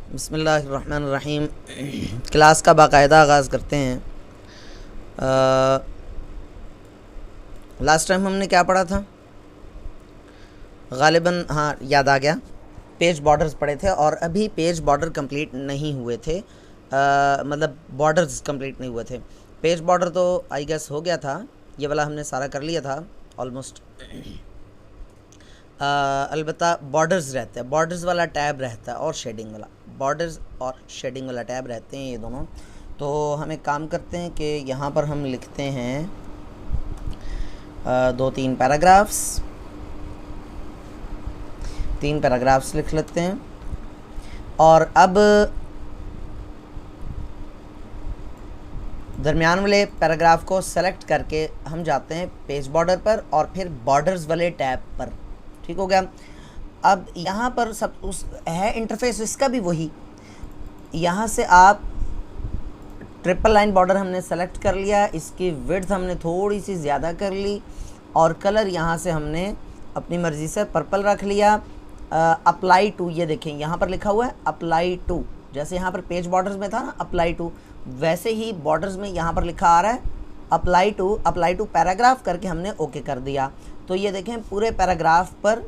बिस्मिल्लाहिर्रहमानिर्रहीम। क्लास का बाकायदा आगाज़ करते हैं। लास्ट टाइम हमने क्या पढ़ा था? गालिबन हाँ याद आ गया, पेज बॉर्डर्स पढ़े थे और अभी पेज बॉर्डर कंप्लीट नहीं हुए थे। मतलब बॉर्डर्स कंप्लीट नहीं हुए थे। पेज बॉर्डर तो आई गेस हो गया था, ये वाला हमने सारा कर लिया था ऑलमोस्ट। अलबत्ता बॉर्डर्स रहते हैं, बॉर्डर्स वाला टैब रहता है और शेडिंग वाला, बॉर्डर्स और शेडिंग वाला टैब रहते हैं ये दोनों। तो हम एक काम करते हैं कि यहाँ पर हम लिखते हैं 2-3 पैराग्राफ्स, 3 पैराग्राफ्स लिख लेते हैं। और अब दरमियान वाले पैराग्राफ को सेलेक्ट करके हम जाते हैं पेज बॉर्डर पर और फिर बॉर्डर्स वाले टैब पर। ठीक हो गया। अब यहाँ पर सब उस है इंटरफेस इसका भी वही। यहाँ से आप ट्रिपल लाइन बॉर्डर हमने सेलेक्ट कर लिया, इसकी विड्थ हमने थोड़ी सी ज़्यादा कर ली और कलर यहाँ से हमने अपनी मर्ज़ी से पर्पल रख लिया। अप्लाई टू, ये देखें यहाँ पर लिखा हुआ है अप्लाई टू, जैसे यहाँ पर पेज बॉर्डर्स में था ना अप्लाई टू, वैसे ही बॉर्डर्स में यहाँ पर लिखा आ रहा है अप्लाई टू पैराग्राफ करके हमने ओके कर दिया। तो ये देखें पूरे पैराग्राफ पर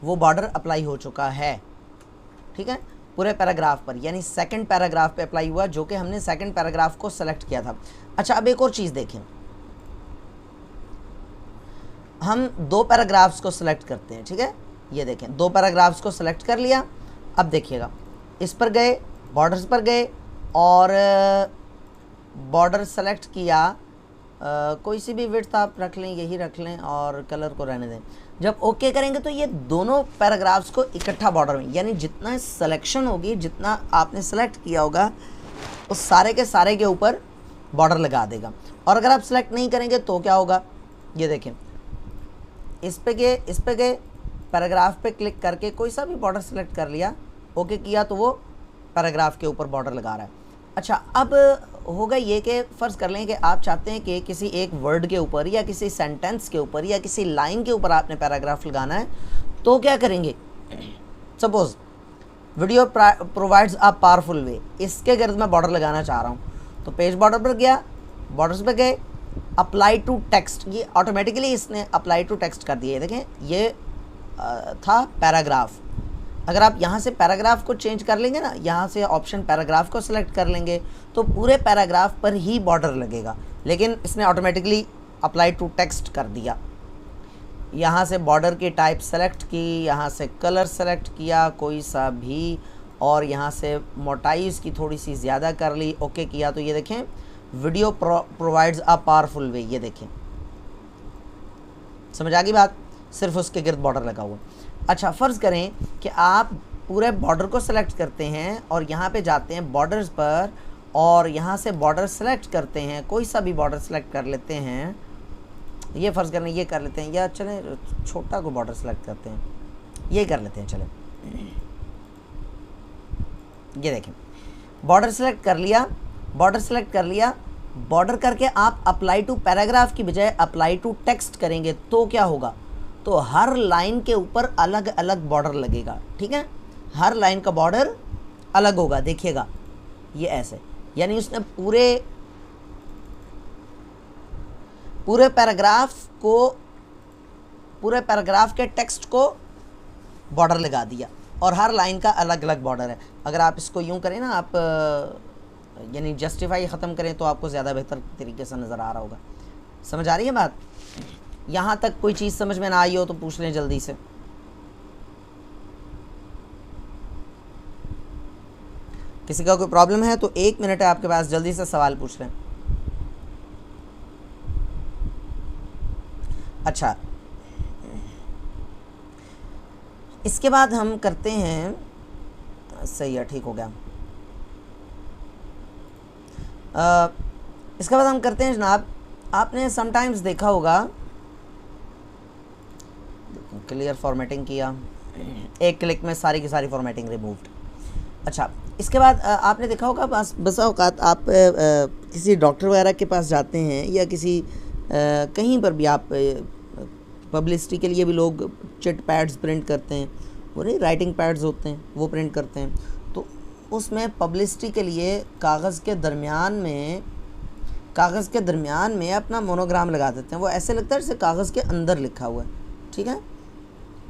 वो बॉर्डर अप्लाई हो चुका है। ठीक है, पूरे पैराग्राफ पर, यानी सेकंड पैराग्राफ पे अप्लाई हुआ, जो कि हमने सेकंड पैराग्राफ को सेलेक्ट किया था। अच्छा, अब एक और चीज़ देखें, हम 2 पैराग्राफ्स को सेलेक्ट करते हैं। ठीक है, ये देखें 2 पैराग्राफ्स को सेलेक्ट कर लिया। अब देखिएगा, इस पर गए, बॉर्डर्स पर गए और बॉर्डर सेलेक्ट किया। कोई सी भी विड्थ आप रख लें, यही रख लें और कलर को रहने दें। जब ओके करेंगे तो ये दोनों पैराग्राफ्स को इकट्ठा बॉर्डर में, यानी जितना सिलेक्शन होगी, जितना आपने सेलेक्ट किया होगा, उस सारे के सारे के ऊपर बॉर्डर लगा देगा। और अगर आप सेलेक्ट नहीं करेंगे तो क्या होगा, ये देखें, इस पे गए पैराग्राफ पे क्लिक करके कोई सा भी बॉर्डर सेलेक्ट कर लिया, ओके किया तो वो पैराग्राफ के ऊपर बॉर्डर लगा रहा है। अच्छा, अब होगा ये कि फ़र्ज़ कर लें कि आप चाहते हैं कि किसी एक वर्ड के ऊपर या किसी सेंटेंस के ऊपर या किसी लाइन के ऊपर आपने पैराग्राफ लगाना है, तो क्या करेंगे? Suppose video provides a powerful वे, इसके गर्द मैं बॉर्डर लगाना चाह रहा हूँ, तो पेज बॉर्डर पर गया, बॉर्डर्स पर गए, अप्लाई टू टेक्स्ट, ये ऑटोमेटिकली इसने अप्लाई टू टेक्स्ट कर दिया। देखें, ये था पैराग्राफ। अगर आप यहाँ से पैराग्राफ को चेंज कर लेंगे ना, यहाँ से ऑप्शन पैराग्राफ को सिलेक्ट कर लेंगे तो पूरे पैराग्राफ पर ही बॉर्डर लगेगा, लेकिन इसने ऑटोमेटिकली अप्लाई टू टेक्स्ट कर दिया। यहाँ से बॉर्डर की टाइप सेलेक्ट की, यहाँ से कलर सेलेक्ट किया कोई सा भी, और यहाँ से मोटाई इसकी थोड़ी सी ज़्यादा कर ली, ओके किया तो ये देखें वीडियो प्रोवाइड्स अ पावरफुल वे, ये देखें, समझ आ गई बात? सिर्फ उसके गिर्द बॉर्डर लगा हुआ। अच्छा, फ़र्ज़ करें कि आप पूरे बॉर्डर को सेलेक्ट करते हैं और यहाँ पे जाते हैं बॉर्डर्स पर और यहाँ से बॉर्डर सेलेक्ट करते हैं, कोई सा भी बॉर्डर सेलेक्ट कर लेते हैं, ये फ़र्ज़ करें ये कर लेते हैं, या चलें छोटा को बॉर्डर सेलेक्ट करते हैं, ये कर लेते हैं, चलें ये देखें बॉर्डर सेलेक्ट कर लिया, बॉर्डर करके आप अप्लाई टू पैराग्राफ की बजाय अप्लाई टू टेक्स्ट करेंगे तो क्या होगा, तो हर लाइन के ऊपर अलग अलग बॉर्डर लगेगा। ठीक है, हर लाइन का बॉर्डर अलग होगा। देखिएगा ये ऐसे, यानी उसने पूरे पैराग्राफ के टेक्स्ट को बॉर्डर लगा दिया और हर लाइन का अलग अलग बॉर्डर है। अगर आप इसको यूं करें ना, आप यानी जस्टिफाई ख़त्म करें तो आपको ज़्यादा बेहतर तरीके से नज़र आ रहा होगा। समझ आ रही है बात? यहाँ तक कोई चीज़ समझ में ना आई हो तो पूछ लें जल्दी से। किसी का कोई प्रॉब्लम है तो 1 मिनट है आपके पास, जल्दी से सवाल पूछ लें। अच्छा, इसके बाद हम करते हैं, सही है, ठीक हो गया। इसके बाद हम करते हैं जनाब, आपने समटाइम्स देखा होगा, क्लियर फॉर्मेटिंग किया, एक क्लिक में सारी की सारी फॉर्मेटिंग रिमूव्ड। अच्छा, इसके बाद आपने देखा होगा बस औकात आप किसी डॉक्टर वगैरह के पास जाते हैं या किसी कहीं पर भी आप पब्लिसिटी के लिए भी लोग चिट पैड्स प्रिंट करते हैं, वो नहीं राइटिंग पैड्स होते हैं वो प्रिंट करते हैं, तो उसमें पब्लिसिटी के लिए कागज़ के दरमियान में अपना मोनोग्राम लगा देते हैं। वो ऐसे लगता है जैसे कागज़ के अंदर लिखा हुआ है, ठीक है।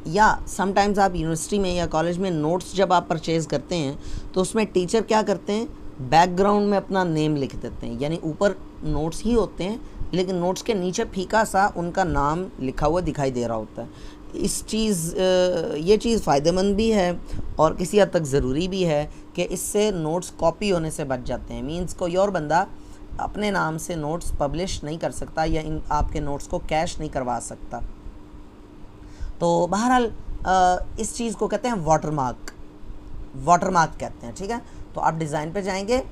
या समटाइम्स आप यूनिवर्सिटी में या कॉलेज में नोट्स जब आप परचेज़ करते हैं तो उसमें टीचर क्या करते हैं, बैकग्राउंड में अपना नेम लिख देते हैं, यानी ऊपर नोट्स ही होते हैं लेकिन नोट्स के नीचे फीका सा उनका नाम लिखा हुआ दिखाई दे रहा होता है। ये चीज़ फ़ायदेमंद भी है और किसी हद तक ज़रूरी भी है कि इससे नोट्स कॉपी होने से बच जाते हैं। मींस कोई और बंदा अपने नाम से नोट्स पब्लिश नहीं कर सकता या इन आपके नोट्स को कैश नहीं करवा सकता। तो बहरहाल इस चीज़ को कहते हैं वाटरमार्क कहते हैं, ठीक है। तो आप डिज़ाइन पे जाएंगे,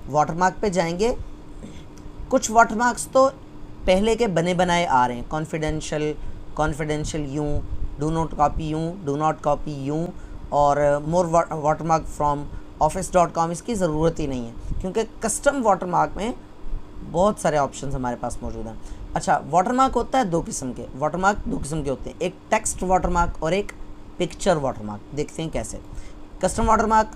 वाटरमार्क पे जाएंगे। कुछ वाटरमार्क्स तो पहले के बने बनाए आ रहे हैं, कॉन्फिडेंशियल यूँ, डू नॉट कॉपी यूँ और मोर वाटरमार्क फ्रॉम office.com, इसकी ज़रूरत ही नहीं है क्योंकि कस्टम वाटरमार्क में बहुत सारे ऑप्शंस हमारे पास मौजूद हैं। अच्छा, वाटरमार्क होता है दो किस्म के होते हैं, एक टेक्स्ट वाटरमार्क और एक पिक्चर वाटरमार्क। देखते हैं कैसे। कस्टम वाटरमार्क,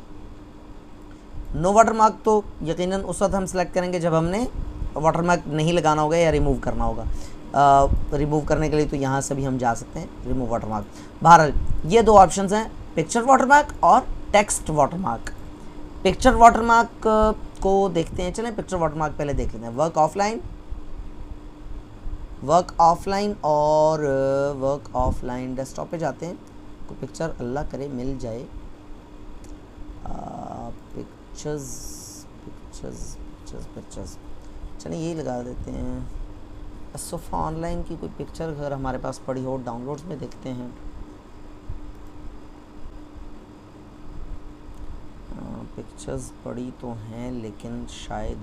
नो वाटरमार्क तो यकीनन उस वक्त हम सेलेक्ट करेंगे जब हमने वाटरमार्क नहीं लगाना होगा या रिमूव करना होगा। रिमूव करने के लिए तो यहाँ से भी हम जा सकते हैं, रिमूव वाटरमार्क। बहरहाल ये दो ऑप्शंस हैं, पिक्चर वाटरमार्क और टेक्स्ट वाटरमार्क। पिक्चर वाटरमार्क को देखते हैं, चलें पिक्चर वाटरमार्क पहले देख लेते हैं। वर्क ऑफलाइन डेस्कटॉप पे जाते हैं, कोई पिक्चर अल्लाह करे मिल जाए। पिक्चर्स चलिए यही लगा देते हैं। सोफ़ा ऑनलाइन की कोई पिक्चर अगर हमारे पास पड़ी हो, डाउनलोड्स में देखते हैं। पिक्चर्स पड़ी तो हैं लेकिन शायद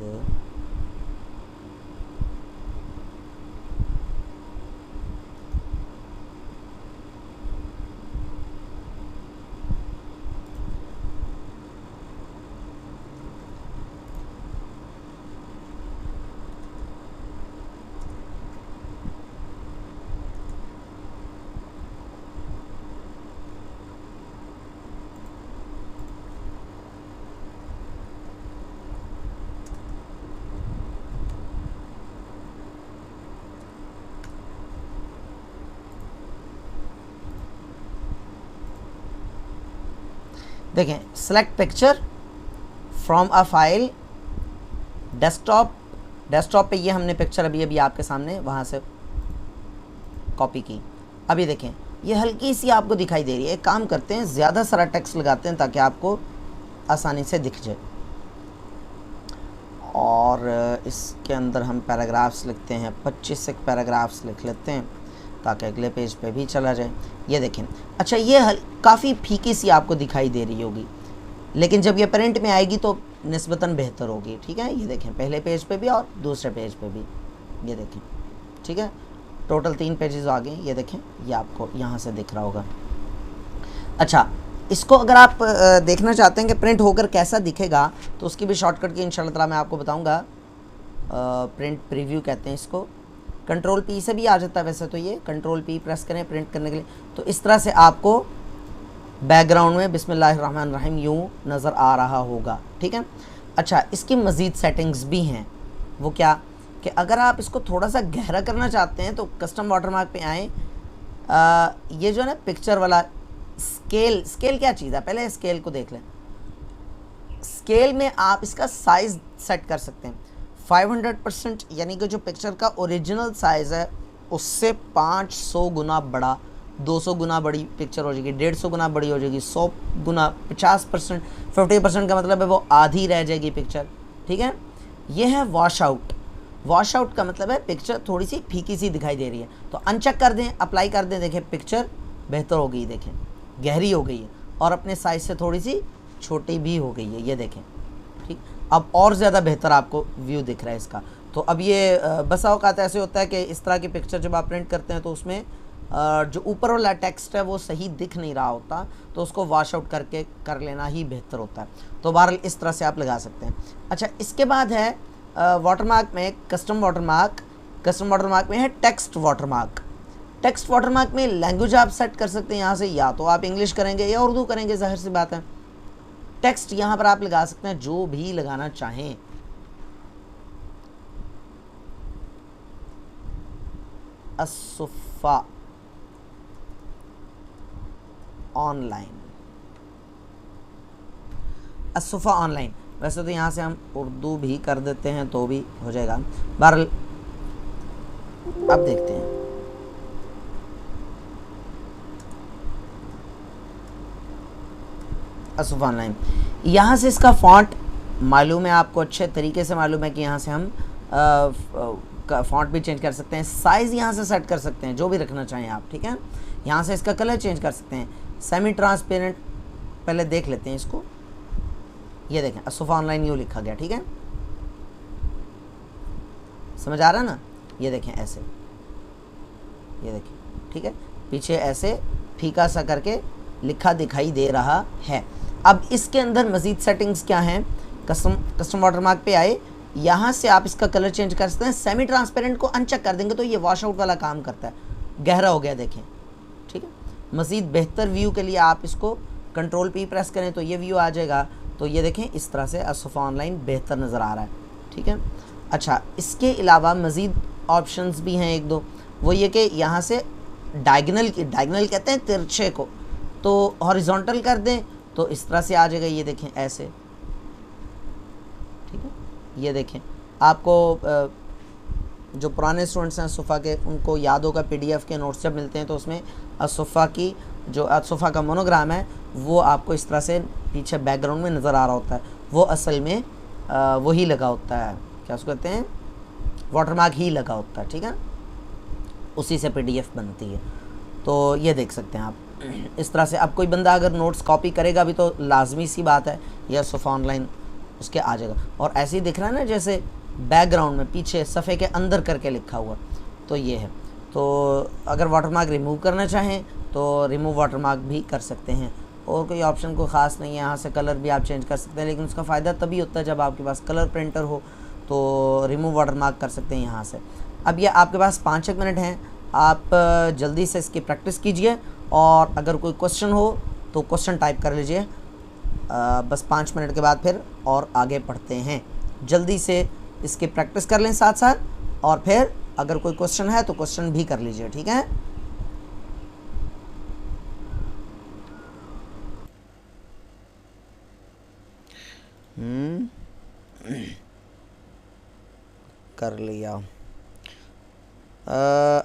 देखें, select picture from a file, desktop पे ये हमने पिक्चर अभी आपके सामने वहाँ से कॉपी की। अभी देखें ये हल्की सी आपको दिखाई दे रही है। एक काम करते हैं, ज़्यादा सारा टेक्स्ट लगाते हैं ताकि आपको आसानी से दिख जाए। और इसके अंदर हम पैराग्राफ्स लिखते हैं, 25 एक पैराग्राफ्स लिख लेते हैं ताकि अगले पेज पे भी चला जाए। ये देखें, अच्छा ये काफ़ी फीकी सी आपको दिखाई दे रही होगी लेकिन जब ये प्रिंट में आएगी तो निस्बतन बेहतर होगी, ठीक है। ये देखें पहले पेज पे भी और दूसरे पेज पे भी, ये देखें, ठीक है। टोटल 3 पेजेस आ गए, ये देखें, ये आपको यहाँ से दिख रहा होगा। अच्छा, इसको अगर आप देखना चाहते हैं कि प्रिंट होकर कैसा दिखेगा तो उसकी भी शॉर्टकट की इंशाल्लाह ताला मैं आपको बताऊँगा। प्रिंट प्रीव्यू कहते हैं इसको। कंट्रोल P से भी आ जाता है वैसे तो, ये कंट्रोल P प्रेस करें प्रिंट करने के लिए तो इस तरह से आपको बैकग्राउंड में बिस्मिल्लाहिर्रहमानिर्रहीम यूँ नज़र आ रहा होगा, ठीक है। अच्छा, इसकी मज़ीद सेटिंग्स भी हैं। वो क्या कि अगर आप इसको थोड़ा सा गहरा करना चाहते हैं तो कस्टम वाटरमार्क पे आएँ। ये जो है ना पिक्चर वाला स्केल क्या चीज़ है, पहले स्केल को देख लें। स्केल में आप इसका साइज़ सेट कर सकते हैं 500%, यानी कि जो पिक्चर का ओरिजिनल साइज़ है उससे 500 गुना बड़ा, 200 गुना बड़ी पिक्चर हो जाएगी, 150 गुना बड़ी हो जाएगी, 100 गुना, 50%, 50% का मतलब है वो आधी रह जाएगी पिक्चर, ठीक है। ये है वॉश आउट का मतलब है पिक्चर थोड़ी सी फीकी सी दिखाई दे रही है तो अनचेक कर दें, अप्लाई कर दें। देखें पिक्चर बेहतर हो गई, देखें गहरी हो गई है और अपने साइज़ से थोड़ी सी छोटी भी हो गई है, ये देखें, ठीक। अब और ज़्यादा बेहतर आपको व्यू दिख रहा है इसका। तो अब ये बसा औकात ऐसे होता है कि इस तरह की पिक्चर जब आप प्रिंट करते हैं तो उसमें जो ऊपर वाला टेक्स्ट है वो सही दिख नहीं रहा होता तो उसको वॉश आउट करके कर लेना ही बेहतर होता है। तो बहरहाल इस तरह से आप लगा सकते हैं। अच्छा, इसके बाद है वाटरमार्क में कस्टम वाटरमार्क में है टेक्स्ट वाटरमार्क में लैंग्वेज आप सेट कर सकते हैं यहाँ से, या तो आप इंग्लिश करेंगे या उर्दू करेंगे, जाहिर सी बात है। टेक्स्ट यहाँ पर आप लगा सकते हैं जो भी लगाना चाहें। असुफा ऑनलाइन, असुफा ऑनलाइन। वैसे तो यहाँ से हम उर्दू भी कर देते हैं तो भी हो जाएगा। बहरहाल अब देखते हैं। असुफा ऑनलाइन, यहाँ से इसका फॉन्ट मालूम है आपको, अच्छे तरीके से मालूम है कि यहाँ से हम फॉन्ट भी चेंज कर सकते हैं, साइज़ यहाँ से सेट कर सकते हैं जो भी रखना चाहें आप, ठीक है। यहाँ से इसका कलर चेंज कर सकते हैं। सेमी ट्रांसपेरेंट पहले देख लेते हैं इसको। ये देखें असुफा ऑनलाइन यूँ लिखा गया, ठीक है, समझ आ रहा है ना। ये देखें ऐसे, ये देखें, ठीक है, पीछे ऐसे फीका सा करके लिखा दिखाई दे रहा है। अब इसके अंदर मज़ीद सेटिंग्स क्या हैं। कस्टम वाटरमार्क पे आए, यहाँ से आप इसका कलर चेंज कर सकते हैं। सेमी ट्रांसपेरेंट को अनचेक कर देंगे तो ये वॉश आउट वाला काम करता है, गहरा हो गया देखें, ठीक है। मज़ीद बेहतर व्यू के लिए आप इसको कंट्रोल P प्रेस करें तो ये व्यू आ जाएगा। तो ये देखें इस तरह से असुफा ऑनलाइन बेहतर नज़र आ रहा है, ठीक है। अच्छा, इसके अलावा मज़ीद ऑप्शंस भी हैं एक दो, वो ये कि यहाँ से डायगनल कहते हैं तिरछे को, तो हॉरिजॉन्टल कर दें तो इस तरह से आ जाएगा। ये देखें ऐसे, ठीक है। ये देखें आपको जो पुराने स्टूडेंट्स हैं असुफा के, उनको याद होगा PDF के नोट्स जब मिलते हैं तो उसमें असुफा की जो असुफा का मोनोग्राम है वो आपको इस तरह से पीछे बैकग्राउंड में नज़र आ रहा होता है। वो असल में वही लगा होता है, क्या उसको कहते हैं, वाटरमार्क ही लगा होता है, ठीक है, उसी से PDF बनती है। तो ये देख सकते हैं आप इस तरह से। अब कोई बंदा अगर नोट्स कॉपी करेगा भी तो लाजमी सी बात है यह असुफा ऑनलाइन उसके आ जाएगा। और ऐसे ही दिख रहा है ना जैसे बैकग्राउंड में पीछे सफ़े के अंदर करके लिखा हुआ, तो ये है। तो अगर वाटरमार्क रिमूव करना चाहें तो रिमूव वाटरमार्क भी कर सकते हैं, और कोई ऑप्शन को ख़ास नहीं है। यहाँ से कलर भी आप चेंज कर सकते हैं, लेकिन उसका फ़ायदा तभी होता है जब आपके पास कलर प्रिंटर हो, तो रिमूव वाटरमार्क कर सकते हैं यहाँ से। अब ये आपके पास 5-1 मिनट हैं, आप जल्दी से इसकी प्रैक्टिस कीजिए, और अगर कोई क्वेश्चन हो तो क्वेश्चन टाइप कर लीजिए। बस 5 मिनट के बाद फिर और आगे पढ़ते हैं। जल्दी से इसकी प्रैक्टिस कर लें साथ साथ, और फिर अगर कोई क्वेश्चन है तो क्वेश्चन भी कर लीजिए, ठीक है। कर लिया।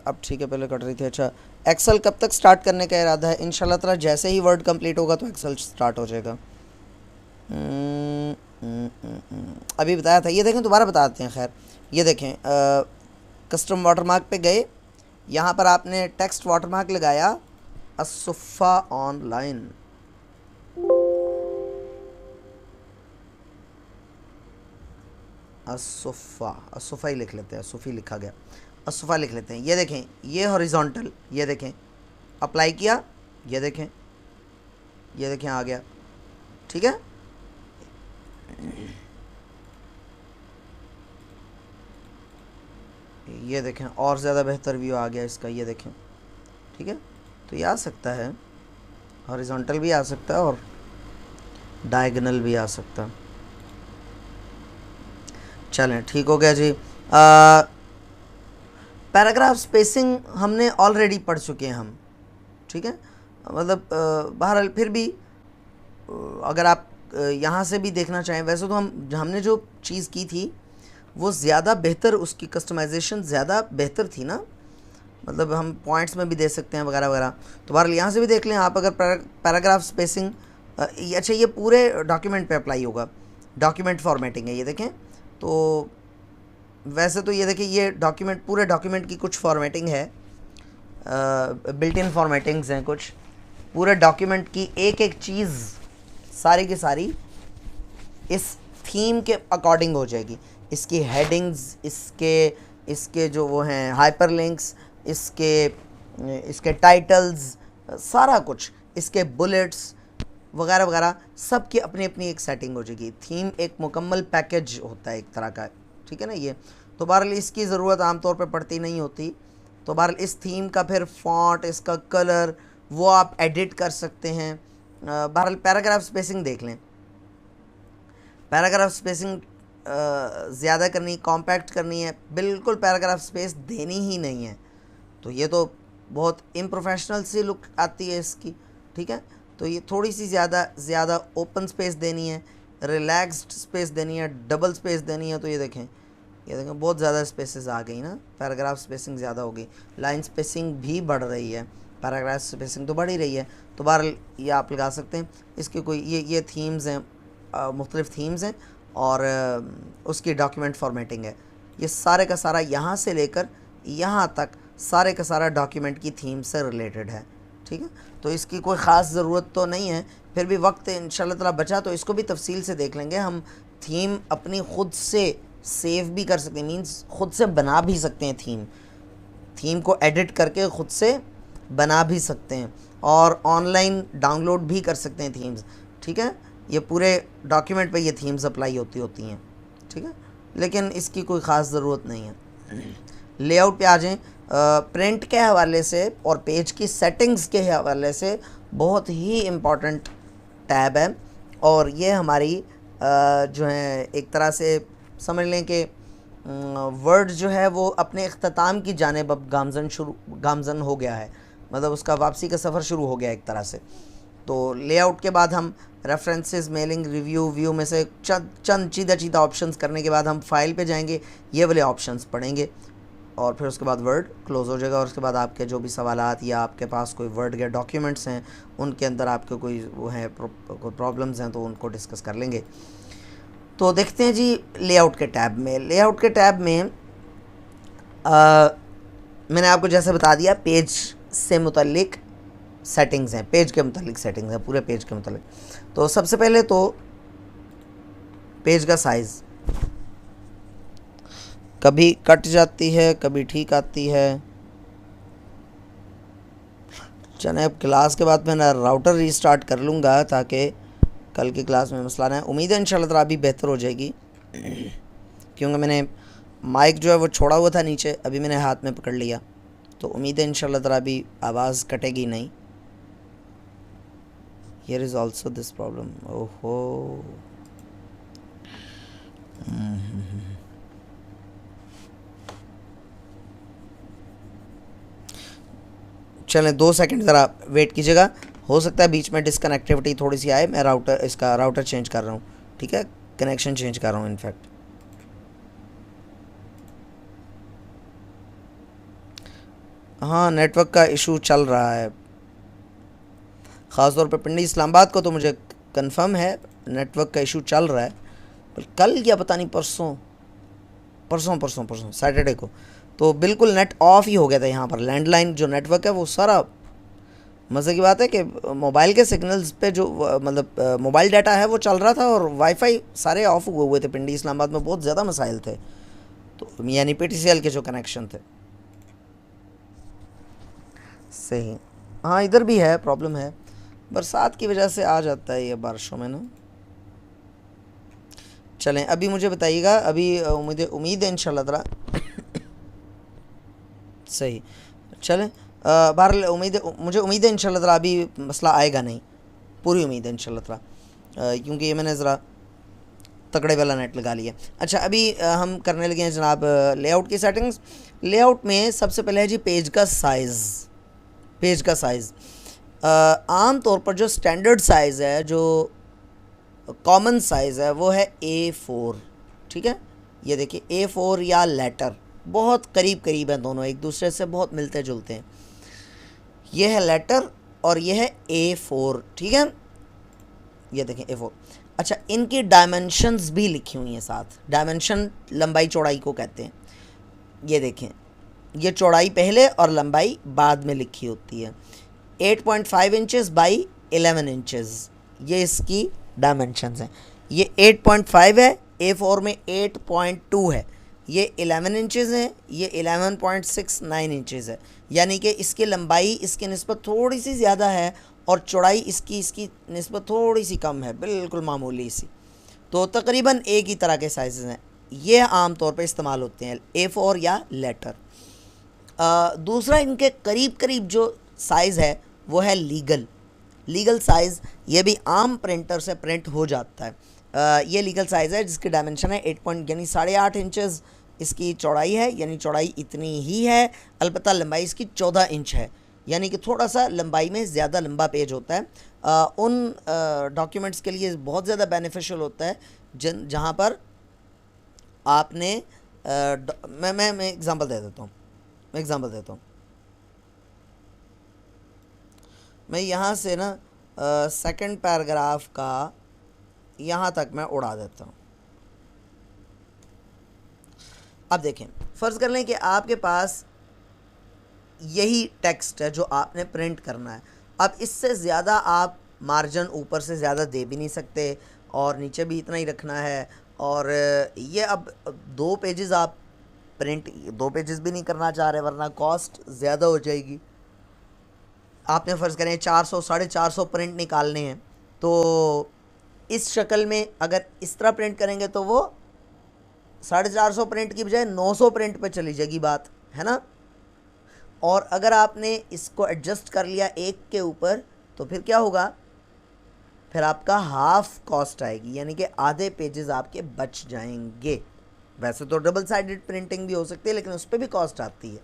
अब ठीक है, पहले कट रही थी। अच्छा, एक्सेल कब तक स्टार्ट करने का इरादा है? इंशाल्लाह ताला जैसे ही वर्ड कंप्लीट होगा तो एक्सेल स्टार्ट हो जाएगा। अभी बताया था, ये देखें दोबारा बताते हैं। खैर ये देखें, कस्टम वाटरमार्क पे गए, यहाँ पर आपने टेक्स्ट वाटरमार्क लगाया असुफा ऑनलाइन, असुफा ही लिख लेते हैं, असुफी लिखा गया, असुफा लिख लेते हैं। ये देखें, ये हॉरिजॉन्टल, ये देखें अप्लाई किया, ये देखें, ये देखें आ गया, ठीक है। ये देखें और ज़्यादा बेहतर व्यू आ गया इसका, ये देखें, ठीक है। तो ये आ सकता है, हॉरिजॉन्टल भी आ सकता है और डायगोनल भी आ सकता है। चलें ठीक हो गया जी। पैराग्राफ स्पेसिंग हमने ऑलरेडी पढ़ चुके हैं हम, ठीक है। मतलब बहरहाल फिर भी अगर आप यहाँ से भी देखना चाहें, वैसे तो हमने जो चीज़ की थी वो ज़्यादा बेहतर, उसकी कस्टमाइजेशन ज़्यादा बेहतर थी ना, मतलब हम पॉइंट्स में भी दे सकते हैं वगैरह वगैरह। तो बहरहाल यहाँ से भी देख लें आप, अगर पैराग्राफ स्पेसिंग, अच्छा ये पूरे डॉक्यूमेंट पे अप्लाई होगा, डॉक्यूमेंट फॉर्मेटिंग है, ये देखें। तो वैसे तो ये देखिए, ये डॉक्यूमेंट, पूरे डॉक्यूमेंट की कुछ फॉर्मेटिंग है, बिल्ट इन फॉर्मेटिंग्स हैं कुछ, पूरे डॉक्यूमेंट की एक एक चीज़ सारी की सारी इस थीम के अकॉर्डिंग हो जाएगी। इसकी हेडिंग्स, इसके जो वो हैं हाइपरलिंक्स, इसके टाइटल्स, सारा कुछ, इसके बुलेट्स वगैरह वगैरह, सब की अपनी अपनी एक सेटिंग हो जाएगी। थीम एक मुकम्मल पैकेज होता है एक तरह का, ठीक है ना ये। तो बहरहाल इसकी ज़रूरत आमतौर पे पड़ती नहीं होती। तो बहरहाल इस थीम का फिर फॉन्ट, इसका कलर, वो आप एडिट कर सकते हैं। बहरहाल पैराग्राफ स्पेसिंग देख लें, पैराग्राफ स्पेसिंग ज़्यादा करनी, कॉम्पैक्ट करनी है, बिल्कुल पैराग्राफ स्पेस देनी ही नहीं है। तो ये तो बहुत इम्प्रोफेशनल सी लुक आती है इसकी, ठीक है। तो ये थोड़ी सी ज़्यादा ओपन स्पेस देनी है, रिलैक्स्ड स्पेस देनी है, डबल स्पेस देनी है। तो ये देखें बहुत ज़्यादा स्पेसेस आ गई ना, पैराग्राफ स्पेसिंग ज़्यादा हो गई, लाइन स्पेसिंग भी बढ़ रही है, पैराग्राफ स्पेसिंग तो बढ़ ही रही है। तो बहरहाल ये आप लगा सकते हैं। इसके कोई ये थीम्स हैं, मुख्तलिफ थीम्स हैं, और उसकी डॉक्यूमेंट फॉर्मेटिंग है। ये सारे का सारा यहाँ से लेकर यहाँ तक सारे का सारा डॉक्यूमेंट की थीम से रिलेटेड है, ठीक है। तो इसकी कोई ख़ास ज़रूरत तो नहीं है, फिर भी वक्त इंशाल्लाह ताला बचा तो इसको भी तफसील से देख लेंगे। हम थीम अपनी ख़ुद से सेव भी कर सकते हैं, मींस ख़ुद से बना भी सकते हैं। थीम को एडिट करके ख़ुद से बना भी सकते हैं और ऑनलाइन डाउनलोड भी कर सकते हैं थीम्स, ठीक है। ये पूरे डॉक्यूमेंट पे ये थीम्स अप्लाई होती हैं, ठीक है। लेकिन इसकी कोई ख़ास ज़रूरत नहीं है। लेआउट पे आ जाएं। प्रिंट के हवाले से और पेज की सेटिंग्स के हवाले से बहुत ही इम्पॉर्टेंट टैब है, और ये हमारी जो है एक तरह से समझ लें कि वर्ड जो है वो अपने इख्तिताम की जानिब अब गामज़न हो गया है, मतलब उसका वापसी का सफ़र शुरू हो गया एक तरह से। तो लेआउट के बाद हम रेफरेंसेस, मेलिंग, रिव्यू, व्यू में से चंद चीदा ऑप्शंस करने के बाद हम फाइल पे जाएंगे, ये वाले ऑप्शंस पढ़ेंगे, और फिर उसके बाद वर्ड क्लोज़ हो जाएगा। और उसके बाद आपके जो भी सवालात या आपके पास कोई वर्ड या डॉक्यूमेंट्स हैं उनके अंदर आपके कोई वो हैं कोई प्रॉब्लम्स हैं तो उनको डिस्कस कर लेंगे। तो देखते हैं जी लेआउट के टैब में। लेआउट के टैब में मैंने आपको जैसे बता दिया पेज से मुतल्लिक सेटिंग्स हैं, पेज के मुतल्लिक सेटिंग्स हैं, पूरे पेज के मुतल्लिक। तो सबसे पहले तो पेज का साइज़ कभी कट जाती है, कभी ठीक आती है। चलें, अब क्लास के बाद मैं राउटर रीस्टार्ट कर लूँगा ताकि कल की क्लास में मसला ना है। उम्मीद है इंशाल्लाह ताला अभी बेहतर हो जाएगी, क्योंकि मैंने माइक जो है वो छोड़ा हुआ था नीचे, अभी मैंने हाथ में पकड़ लिया, तो उम्मीद है इंशाल्लाह ताला अभी आवाज़ कटेगी नहीं। Here is also this problem. ओहो, चलें 2 सेकंड ज़रा वेट कीजिएगा, हो सकता है बीच में डिसकनेक्टिविटी थोड़ी सी आए। मैं राउटर चेंज कर रहा हूँ, ठीक है, कनेक्शन चेंज कर रहा हूँ इनफैक्ट। हाँ, नेटवर्क का इशू चल रहा है, ख़ास तौर पर पिंडी इस्लामाबाद को तो मुझे कंफर्म है नेटवर्क का इशू चल रहा है। पर कल या पता नहीं परसों सैटरडे को तो बिल्कुल नेट ऑफ ही हो गया था यहाँ पर। लैंडलाइन जो नेटवर्क है वो सारा, मज़े की बात है कि मोबाइल के सिग्नल्स पे जो मतलब मोबाइल डाटा है वो चल रहा था और वाईफाई सारे ऑफ हुए थे। पिंडी इस्लामाबाद में बहुत ज़्यादा मसाइल थे, तो यानी PTCL के जो कनेक्शन थे। सही, हाँ इधर भी है प्रॉब्लम है, बरसात की वजह से आ जाता है ये बारिशों में ना। चलें, अभी मुझे बताइएगा, अभी उम्मीद है इंशाल्लाह ताला सही। चलें, बहरहाल मुझे उम्मीद है इंशाल्लाह ताला अभी मसला आएगा नहीं, पूरी उम्मीद है इंशाल्लाह ताला, क्योंकि ये मैंने ज़रा तगड़े वाला नेट लगा लिया। अच्छा, अभी हम करने लगे हैं जनाब लेआउट की सेटिंग्स। लेआउट में सबसे पहले है जी पेज का साइज़। आम तौर पर जो स्टैंडर्ड साइज़ है, जो कॉमन साइज़ है, वो है A4, ठीक है। ये देखिए A4 या लेटर, बहुत करीब हैं दोनों, एक दूसरे से बहुत मिलते जुलते हैं। ये है लेटर और ये है A4, ठीक है। ये देखें A4। अच्छा, इनकी डायमेंशंस भी लिखी हुई हैं साथ। डायमेंशन लंबाई चौड़ाई को कहते हैं। ये देखें, ये चौड़ाई पहले और लंबाई बाद में लिखी होती है। 8.5 इंचेस बाई 11 इंचेस, ये इसकी डायमेंशंस हैं। ये 8.5 है, A4 में 8.2 है, ये 11 इंचेस है, ये 11.69 इंचेस है। यानी कि इसकी लंबाई इसकी निस्बत थोड़ी सी ज़्यादा है और चौड़ाई इसकी निस्बत थोड़ी सी कम है, बिल्कुल मामूली सी। तो तकरीबन एक ही तरह के साइज़ हैं। ये आम तौर पे इस्तेमाल होते हैं A4 या लेटर। दूसरा इनके करीब जो साइज़ है वो है लीगल साइज़। ये भी आम प्रिंटर से प्रिंट हो जाता है। ये लीगल साइज़ है जिसकी डायमेंशन है 8 पॉइंट यानी 8.5 इंचज़ इसकी चौड़ाई है, यानी चौड़ाई इतनी ही है, अलबत्ता लंबाई इसकी 14 इंच है, यानी कि थोड़ा सा लंबाई में ज़्यादा लंबा पेज होता है। उन डॉक्यूमेंट्स के लिए बहुत ज़्यादा बेनिफिशियल होता है जहाँ पर आपने मैं एग्ज़ाम्पल दे देता हूँ, मैं यहाँ से ना सेकंड पैराग्राफ का यहाँ तक मैं उड़ा देता हूँ। अब देखें, फ़र्ज़ कर लें कि आपके पास यही टेक्स्ट है जो आपने प्रिंट करना है। अब इससे ज़्यादा आप मार्जिन ऊपर से ज़्यादा दे भी नहीं सकते और नीचे भी इतना ही रखना है। और ये अब 2 पेजेस आप प्रिंट 2 पेजेस भी नहीं करना चाह रहे वरना कॉस्ट ज़्यादा हो जाएगी। आपने फ़र्ज़ करें 400 450 प्रिंट निकालने हैं, तो इस शक्ल में अगर इस तरह प्रिंट करेंगे तो वो 450 प्रिंट की बजाय 900 प्रिंट पे चली जाएगी बात, है ना। और अगर आपने इसको एडजस्ट कर लिया एक के ऊपर तो फिर क्या होगा, फिर आपका हाफ कॉस्ट आएगी, यानी कि आधे पेजेस आपके बच जाएंगे। वैसे तो डबल साइडेड प्रिंटिंग भी हो सकती है लेकिन उस पर भी कॉस्ट आती है।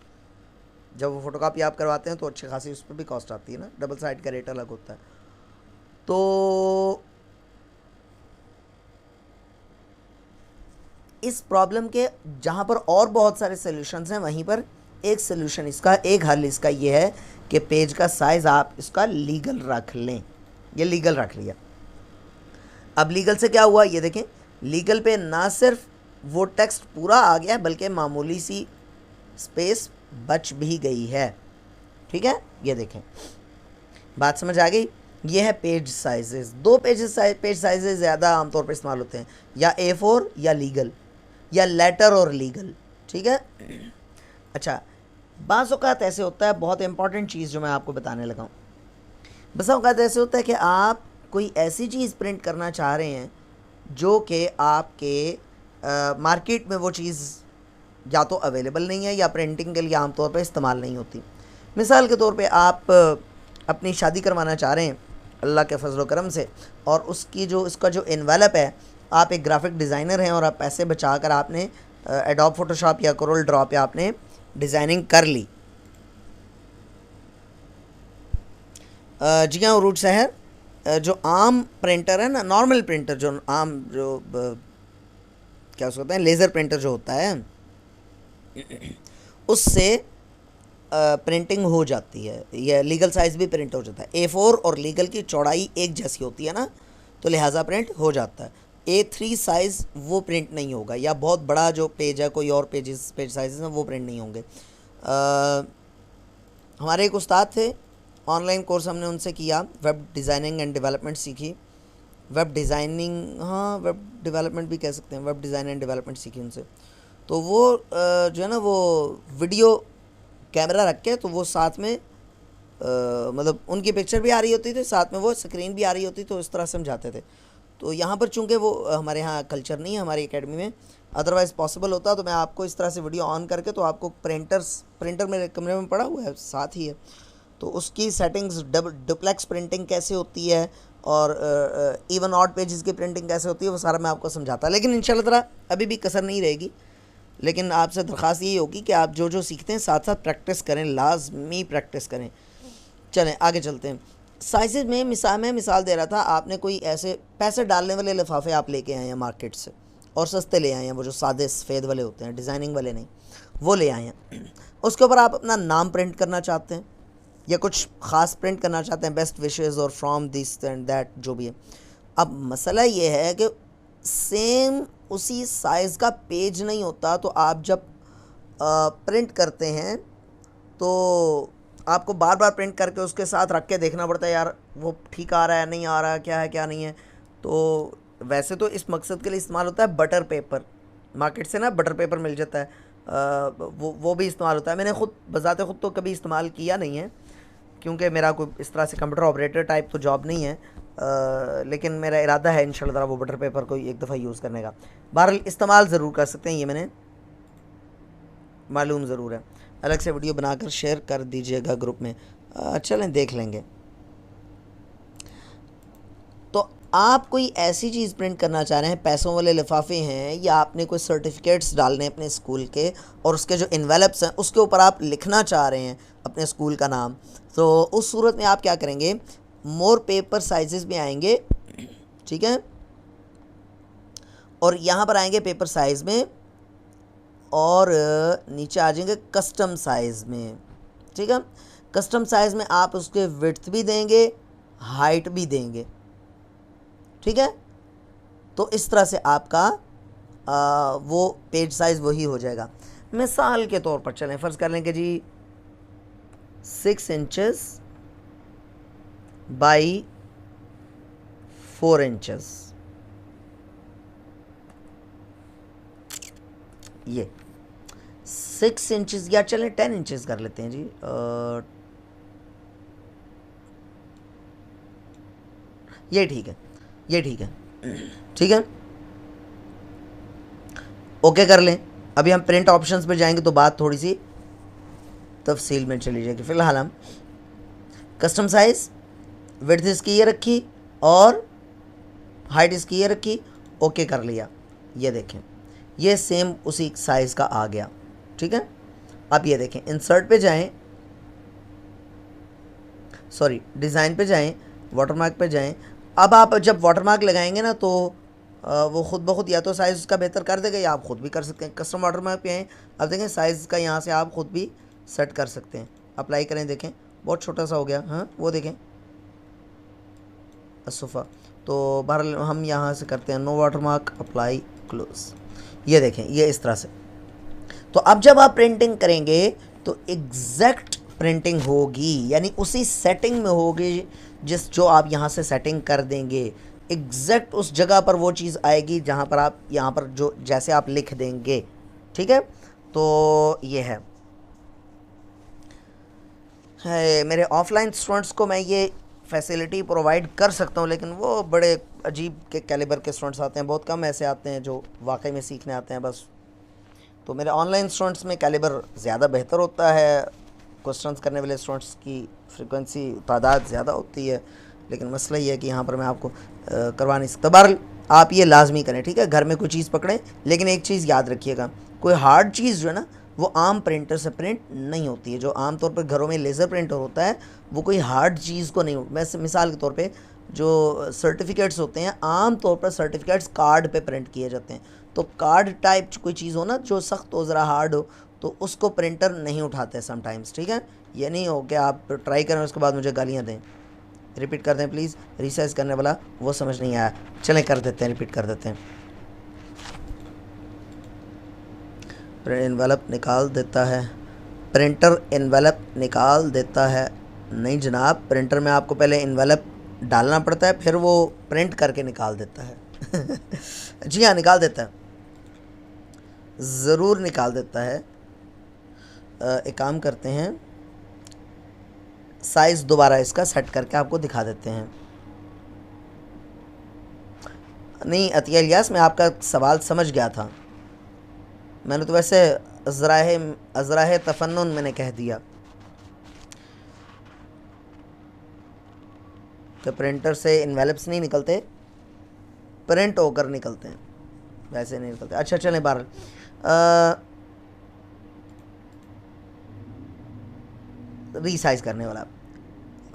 जब वो फोटोकॉपी आप करवाते हैं तो अच्छी खासी उस पर भी कॉस्ट आती है ना, डबल साइड का रेट अलग होता है। तो इस प्रॉब्लम के जहाँ पर और बहुत सारे सॉल्यूशंस हैं वहीं पर एक सॉल्यूशन इसका, एक हल इसका ये है कि पेज का साइज़ आप इसका लीगल रख लें। ये लीगल रख लिया। अब लीगल से क्या हुआ, ये देखें, लीगल पे ना सिर्फ वो टेक्स्ट पूरा आ गया बल्कि मामूली सी स्पेस बच भी गई है। ठीक है, ये देखें, बात समझ आ गई। ये है पेज साइजेस। 2 पेज साइजेस ज़्यादा आमतौर पर इस्तेमाल होते हैं, या A4 या लीगल, या लेटर और लीगल। ठीक है। अच्छा, बाज़ औक़ात ऐसे होता है, बहुत इंपॉर्टेंट चीज़ जो मैं आपको बताने लगा हूँ, बस औक़ात ऐसे होता है कि आप कोई ऐसी चीज़ प्रिंट करना चाह रहे हैं जो कि आपके मार्केट में वो चीज़ या तो अवेलेबल नहीं है या प्रिंटिंग के लिए आमतौर पर इस्तेमाल नहीं होती। मिसाल के तौर पे आप अपनी शादी करवाना चाह रहे हैं अल्लाह के फजल करम से, और उसका जो एनवेलप है, आप एक ग्राफिक डिज़ाइनर हैं और आप पैसे बचा कर आपने एडोब फोटोशॉप या कोरल ड्रॉ पे आपने डिज़ाइनिंग कर ली। जी हाँ उरूज शहर, जो आम प्रिंटर है ना, नॉर्मल प्रिंटर, जो आम जो क्या उसको हैं लेज़र प्रिंटर जो होता है, उससे प्रिंटिंग हो जाती है। यह लीगल साइज़ भी प्रिंट हो जाता है। A4 और लीगल की चौड़ाई एक जैसी होती है ना, तो लिहाजा प्रिंट हो जाता है। A3 साइज़ वो प्रिंट नहीं होगा, या बहुत बड़ा जो पेज है कोई और पेज साइज़ हैं वो प्रिंट नहीं होंगे। हमारे एक उस्ताद थे, ऑनलाइन कोर्स हमने उनसे किया, वेब डिज़ाइनिंग एंड डेवलपमेंट सीखी, वेब डिज़ाइनिंग, हाँ वेब डेवलपमेंट भी कह सकते हैं, वेब डिज़ाइन एंड डेवलपमेंट सीखी उनसे। तो वो जो है ना, वो वीडियो कैमरा रख के, तो वो साथ में मतलब उनकी पिक्चर भी आ रही होती थी, साथ में वो स्क्रीन भी आ रही होती, तो इस तरह समझाते थे। तो यहाँ पर चूँकि वो हमारे यहाँ कल्चर नहीं है हमारी एकेडमी में, अदरवाइज़ पॉसिबल होता तो मैं आपको इस तरह से वीडियो ऑन करके, तो आपको प्रिंटर मेरे कमरे में पड़ा हुआ है, साथ ही है, तो उसकी सेटिंग्स, डुप्लेक्स प्रिंटिंग कैसे होती है और इवन ऑड पेजेस की प्रिंटिंग कैसे होती है, वो सारा मैं आपको समझाता। लेकिन इंशाल्लाह ताला अभी भी कसर नहीं रहेगी, लेकिन आपसे दरख्वास्त ये होगी कि आप जो जो सीखते हैं साथ साथ प्रैक्टिस करें, लाजमी प्रैक्टिस करें। चलें आगे चलते हैं। साइज़ में मिसाल दे रहा था, आपने कोई ऐसे पैसे डालने वाले लिफाफे आप लेके आए हैं मार्केट से, और सस्ते ले आए हैं, वो जो सादे सफ़ेद वाले होते हैं, डिज़ाइनिंग वाले नहीं, वो ले आए हैं। उसके ऊपर आप अपना नाम प्रिंट करना चाहते हैं या कुछ ख़ास प्रिंट करना चाहते हैं, बेस्ट विशेज़ और फ्रॉम दिस एंड दैट जो भी है। अब मसला ये है कि सेम उसी साइज़ का पेज नहीं होता, तो आप जब प्रिंट करते हैं तो आपको बार बार प्रिंट करके उसके साथ रख के देखना पड़ता है, यार वो ठीक आ रहा है नहीं आ रहा, क्या है क्या नहीं है। तो वैसे तो इस मकसद के लिए इस्तेमाल होता है बटर पेपर, मार्केट से ना बटर पेपर मिल जाता है, वो भी इस्तेमाल होता है। मैंने ख़ुद बज़ाते ख़ुद तो कभी इस्तेमाल किया नहीं है, क्योंकि मेरा कोई इस तरह से कंप्यूटर ऑपरेटर टाइप तो जॉब नहीं है, लेकिन मेरा इरादा है इंशाल्लाह ताला वो बटर पेपर को एक दफ़ा यूज़ करने का। बहरहाल इस्तेमाल ज़रूर कर सकते हैं, ये मैंने मालूम ज़रूर है। अलग से वीडियो बनाकर शेयर कर दीजिएगा ग्रुप में, चलें देख लेंगे। तो आप कोई ऐसी चीज़ प्रिंट करना चाह रहे हैं, पैसों वाले लिफाफे हैं, या आपने कोई सर्टिफिकेट्स डालने हैं अपने स्कूल के, और उसके जो इन्वेलप्स हैं उसके ऊपर आप लिखना चाह रहे हैं अपने स्कूल का नाम, तो उस सूरत में आप क्या करेंगे, मोर पेपर साइजेस में आएंगे, ठीक है, और यहाँ पर आएंगे पेपर साइज़ में, और नीचे आ जाएंगे कस्टम साइज़ में, ठीक है। कस्टम साइज़ में आप उसके विड्थ भी देंगे, हाइट भी देंगे, ठीक है। तो इस तरह से आपका वो पेज साइज़ वही हो जाएगा। मिसाल के तौर पर चलें, फ़र्ज़ कर लें कि जी 6 इंचेस बाई 4 इंचेस, ये 6 इंचेस, या चलें 10 इंचेस कर लेते हैं जी, ये ठीक है, ये ठीक है, ठीक है, ओके कर लें। अभी हम प्रिंट ऑप्शंस पे जाएंगे तो बात थोड़ी सी तफसील में चली जाएगी। फ़िलहाल हम कस्टम साइज़, विड्थ इसकी ये रखी और हाइट इसकी ये रखी, ओके कर लिया। ये देखें, ये सेम उसी साइज़ का आ गया, ठीक है। अब ये देखें, इंसर्ट पे जाएं, सॉरी डिज़ाइन पे जाएं, वाटरमार्क पे जाएं। अब आप जब वाटरमार्क लगाएंगे ना, तो वो ख़ुद ब खुद या तो साइज़ उसका बेहतर कर देगा, या आप ख़ुद भी कर सकते हैं। कस्टम वाटरमार्क पे आएँ, अब देखें साइज़ का यहाँ से आप ख़ुद भी सेट कर सकते हैं। अप्लाई करें, देखें बहुत छोटा सा हो गया, हाँ वो देखें असुफ़ा। तो बहरहाल हम यहाँ से करते हैं नो वाटरमार्क, अप्लाई, क्लोज। ये देखें, ये इस तरह से। तो अब जब आप प्रिंटिंग करेंगे तो एग्जैक्ट प्रिंटिंग होगी, यानी उसी सेटिंग में होगी जिस जो आप यहाँ से सेटिंग कर देंगे, एग्जैक्ट उस जगह पर वो चीज़ आएगी जहाँ पर आप यहाँ पर जो जैसे आप लिख देंगे, ठीक है। तो ये है मेरे ऑफलाइन स्टूडेंट्स को मैं ये फैसिलिटी प्रोवाइड कर सकता हूँ, लेकिन वो बड़े अजीब के कैलिबर के स्टूडेंट्स आते हैं, बहुत कम ऐसे आते हैं जो वाकई में सीखने आते हैं बस। तो मेरे ऑनलाइन स्टूडेंट्स में कैलिबर ज़्यादा बेहतर होता है, क्वेश्चंस करने वाले स्टूडेंट्स की फ्रीक्वेंसी तादाद ज़्यादा होती है, लेकिन मसला ये है कि यहाँ पर मैं आपको करवा नहीं सकता। बहरहाल आप ये लाजमी करें, ठीक है, घर में कोई चीज़ पकड़ें, लेकिन एक चीज़ याद रखिएगा, कोई हार्ड चीज़ जो है ना वो आम प्रिंटर से प्रिंट नहीं होती है। जो आम तौर पर घरों में लेज़र प्रिंटर होता है वो कोई हार्ड चीज़ को नहीं, मैं मिसाल के तौर पे जो सर्टिफिकेट्स होते हैं, आम तौर पर सर्टिफिकेट्स कार्ड पे प्रिंट किए जाते हैं, तो कार्ड टाइप कोई चीज़ हो ना जो सख्त हो, ज़रा हार्ड हो, तो उसको प्रिंटर नहीं उठाते समटाइम्स, ठीक है। ये नहीं हो कि आप ट्राई करें उसके बाद मुझे गालियाँ दें। रिपीट कर दें प्लीज़, रिसाइज करने वाला वो समझ नहीं आया, चलें कर देते हैं, रिपीट कर देते हैं। एनवेलप निकाल देता है, प्रिंटर एनवेलप निकाल देता है, नहीं जनाब, प्रिंटर में आपको पहले एनवेलप डालना पड़ता है, फिर वो प्रिंट करके निकाल देता है। जी हाँ, निकाल देता है, ज़रूर निकाल देता है। एक काम करते हैं, साइज़ दोबारा इसका सेट करके आपको दिखा देते हैं। नहीं अतिया इलियास, मैं आपका सवाल समझ गया था, मैंने तो वैसे अज़राह तफन्नुन मैंने कह दिया कि प्रिंटर से इन्वेलप्स नहीं निकलते, प्रिंट होकर निकलते हैं, वैसे नहीं निकलते। अच्छा चलें, बहरहाल रीसाइज़ करने वाला,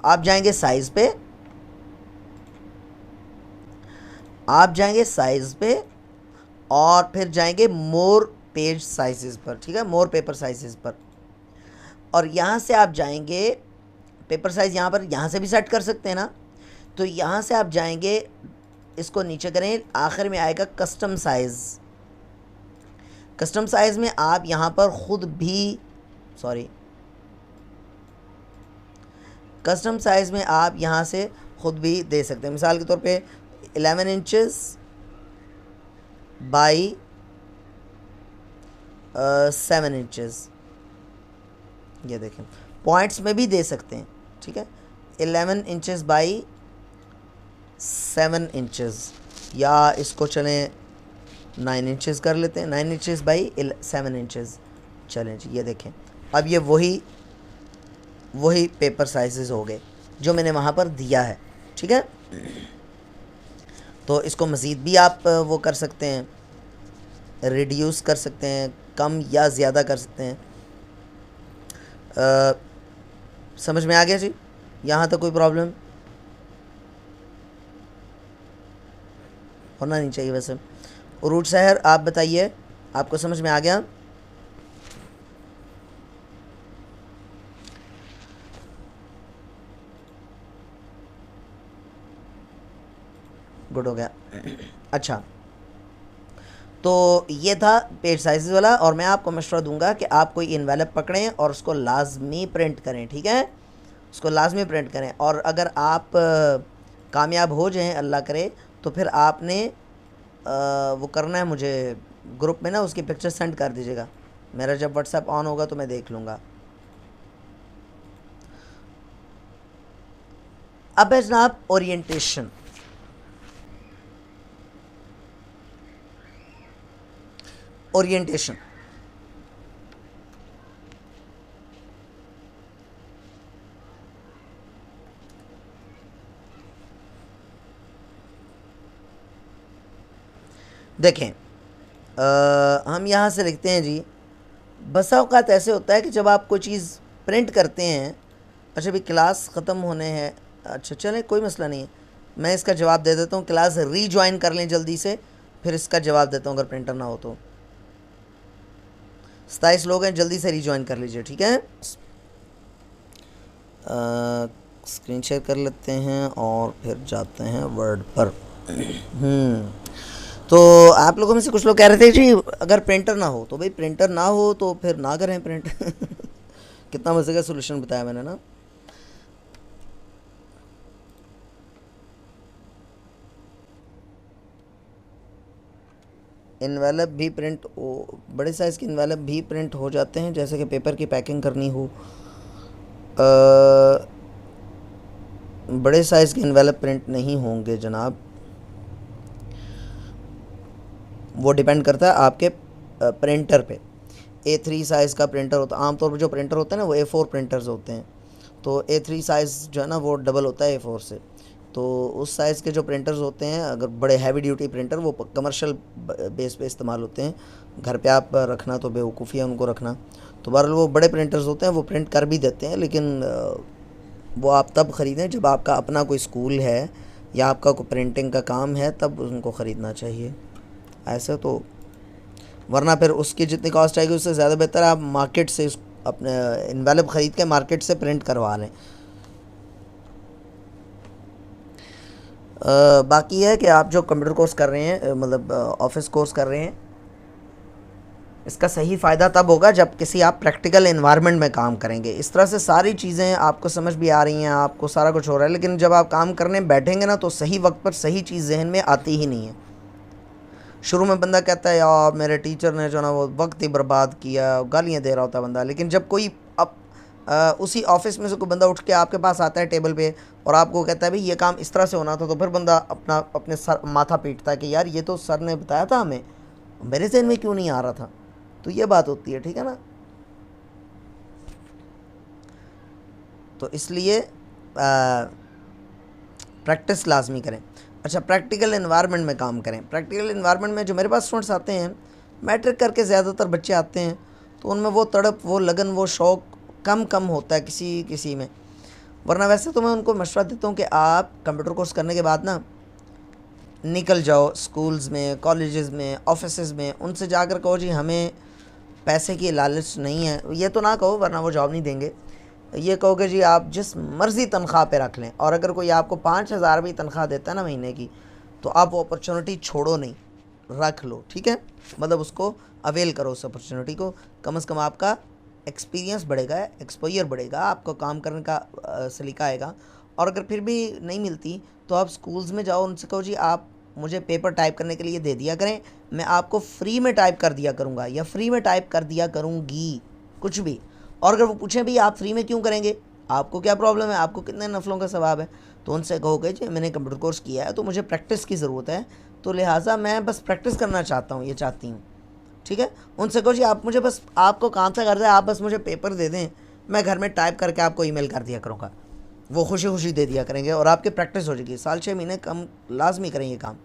आप जाएंगे साइज़ पे, आप जाएंगे साइज़ पे और फिर जाएंगे मोर पेज साइजेस पर, ठीक है, मोर पेपर साइजेस पर, और यहाँ से आप जाएंगे पेपर साइज़, यहाँ पर यहाँ से भी सेट कर सकते हैं ना, तो यहाँ से आप जाएंगे, इसको नीचे करें, आखिर में आएगा कस्टम साइज़। कस्टम साइज़ में आप यहाँ पर ख़ुद भी कस्टम साइज़ में आप यहाँ से ख़ुद भी दे सकते हैं। मिसाल के तौर पे 11 इंचेस बाई 7 इंचेस, ये देखें, पॉइंट्स में भी दे सकते हैं, ठीक है, 11 इंचेस बाई 7 इंचेस, या इसको चलें 9 इंचेस कर लेते हैं, 9 इंचेस बाई 7 इंचेस। चलें जी, ये देखें, अब ये वही पेपर साइजेस हो गए जो मैंने वहाँ पर दिया है, ठीक है। तो इसको मज़ीद भी आप वो कर सकते हैं, रिड्यूस कर सकते हैं, कम या ज़्यादा कर सकते हैं। समझ में आ गया जी? यहाँ तक कोई प्रॉब्लम होना नहीं चाहिए वैसे। उरूज शहर आप बताइए, आपको समझ में आ गया? गुड हो गया। अच्छा, तो ये था पेज साइज़ वाला, और मैं आपको मशवरा दूंगा कि आप कोई इन्वेलप पकड़ें और उसको लाजमी प्रिंट करें, ठीक है? उसको लाजमी प्रिंट करें, और अगर आप कामयाब हो जाएं, अल्लाह करे, तो फिर आपने वो करना है, मुझे ग्रुप में ना उसकी पिक्चर सेंड कर दीजिएगा। मेरा जब व्हाट्सएप ऑन होगा तो मैं देख लूँगा। अब है जनाब ओरिएंटेशन। ओरिएंटेशन देखें, हम यहाँ से लिखते हैं जी, बसा औक़ात ऐसे होता है कि जब आप कोई चीज़ प्रिंट करते हैं, अच्छा भी क्लास ख़त्म होने हैं, अच्छा चलें कोई मसला नहीं है, मैं इसका जवाब दे देता हूँ। क्लास रीजॉइन कर लें जल्दी से, फिर इसका जवाब देता हूँ अगर प्रिंटर ना हो तो। 27 लोग हैं, जल्दी से रीजॉइन कर लीजिए, ठीक है? स्क्रीन शेयर कर लेते हैं और फिर जाते हैं वर्ड पर। तो आप लोगों में से कुछ लोग कह रहे थे जी अगर प्रिंटर ना हो, तो भाई प्रिंटर ना हो तो फिर ना करें प्रिंट। कितना मज़े का सोल्यूशन बताया मैंने ना। इन्वेलप भी प्रिंट बड़े साइज़ के इन्वेलप भी प्रिंट हो जाते हैं, जैसे कि पेपर की पैकिंग करनी हो। बड़े साइज़ के इन्वेलप प्रिंट नहीं होंगे जनाब, वो डिपेंड करता है आपके प्रिंटर पे। A3 साइज़ का प्रिंटर होता है, आमतौर पर जो प्रिंटर होते हैं ना वो A4 प्रिंटर्स होते हैं, तो A3 साइज़ जो है ना वो डबल होता है A4 से। तो उस साइज़ के जो प्रिंटर्स होते हैं, अगर बड़े हैवी ड्यूटी प्रिंटर, वो कमर्शियल बेस पे इस्तेमाल होते हैं, घर पे आप रखना तो बेवकूफ़ी है उनको रखना। तो बहरहाल वो बड़े प्रिंटर्स होते हैं, वो प्रिंट कर भी देते हैं, लेकिन वो आप तब ख़रीदें जब आपका अपना कोई स्कूल है या आपका कोई प्रिंटिंग का काम है, तब उनको ख़रीदना चाहिए। ऐसे तो वरना फिर उसकी जितनी कॉस्ट आएगी उससे ज़्यादा बेहतर है आप मार्केट से अपने इन्वेलप ख़रीद के मार्केट से प्रिंट करवा लें। बाकी है कि आप जो कंप्यूटर कोर्स कर रहे हैं, मतलब ऑफिस कोर्स कर रहे हैं, इसका सही फ़ायदा तब होगा जब किसी आप प्रैक्टिकल इन्वायरमेंट में काम करेंगे। इस तरह से सारी चीज़ें आपको समझ भी आ रही हैं, आपको सारा कुछ हो रहा है, लेकिन जब आप काम करने बैठेंगे ना तो सही वक्त पर सही चीज़ जहन में आती ही नहीं है। शुरू में बंदा कहता है यार मेरे टीचर ने जो ना वो वक्त ही बर्बाद किया, गालियाँ दे रहा होता है बंदा, लेकिन जब कोई उसी ऑफिस में से कोई बंदा उठ के आपके पास आता है टेबल पे और आपको कहता है भाई ये काम इस तरह से होना था, तो फिर बंदा अपने सर माथा पीटता है कि यार ये तो सर ने बताया था हमें, मेरे ज़हन में क्यों नहीं आ रहा था। तो ये बात होती है, ठीक है ना? तो इसलिए प्रैक्टिस लाजमी करें। अच्छा, प्रैक्टिकल इन्वायरमेंट में काम करें। प्रैक्टिकल इन्वायरमेंट में जो मेरे पास स्टूडेंट्स आते हैं, मैट्रिक करके ज़्यादातर बच्चे आते हैं, तो उनमें वो तड़प, वो लगन, वो शौक़ कम होता है किसी किसी में। वरना वैसे तो मैं उनको मशवरा देता हूँ कि आप कंप्यूटर कोर्स करने के बाद ना निकल जाओ स्कूल्स में, कॉलेजेस में, ऑफिसेज़ में, उनसे जाकर कहो जी हमें पैसे की लालच नहीं है। ये तो ना कहो वरना वो जॉब नहीं देंगे। ये कहोगे जी आप जिस मर्ज़ी तनख्वाह पे रख लें, और अगर कोई आपको 5,000 भी तनख्वाह देता है ना महीने की, तो आप वो अपॉर्चुनिटी छोड़ो नहीं, रख लो, ठीक है? मतलब उसको अवेल करो उस अपॉर्चुनिटी को। कम से कम आपका एक्सपीरियंस बढ़ेगा, एक्सपोजर बढ़ेगा, आपको काम करने का सलीका आएगा। और अगर फिर भी नहीं मिलती तो आप स्कूल्स में जाओ, उनसे कहो जी आप मुझे पेपर टाइप करने के लिए दे दिया करें, मैं आपको फ्री में टाइप कर दिया करूँगा या फ्री में टाइप कर दिया करूँगी, कुछ भी। और अगर वो पूछें भी आप फ्री में क्यों करेंगे, आपको क्या प्रॉब्लम है, आपको कितने नफलों का सवाब है, तो उनसे कहोगे जी मैंने कंप्यूटर कोर्स किया है तो मुझे प्रैक्टिस की ज़रूरत है, तो लिहाजा मैं बस प्रैक्टिस करना चाहता हूँ, ये चाहती हूँ, ठीक है? उनसे कहो जी आप मुझे बस, आपको काम से कर दे, आप बस मुझे पेपर दे दें, मैं घर में टाइप करके आपको ईमेल कर दिया करूँगा। वो खुशी खुशी दे दिया करेंगे और आपकी प्रैक्टिस हो जाएगी। साल 6 महीने कम लाजमी करें ये काम,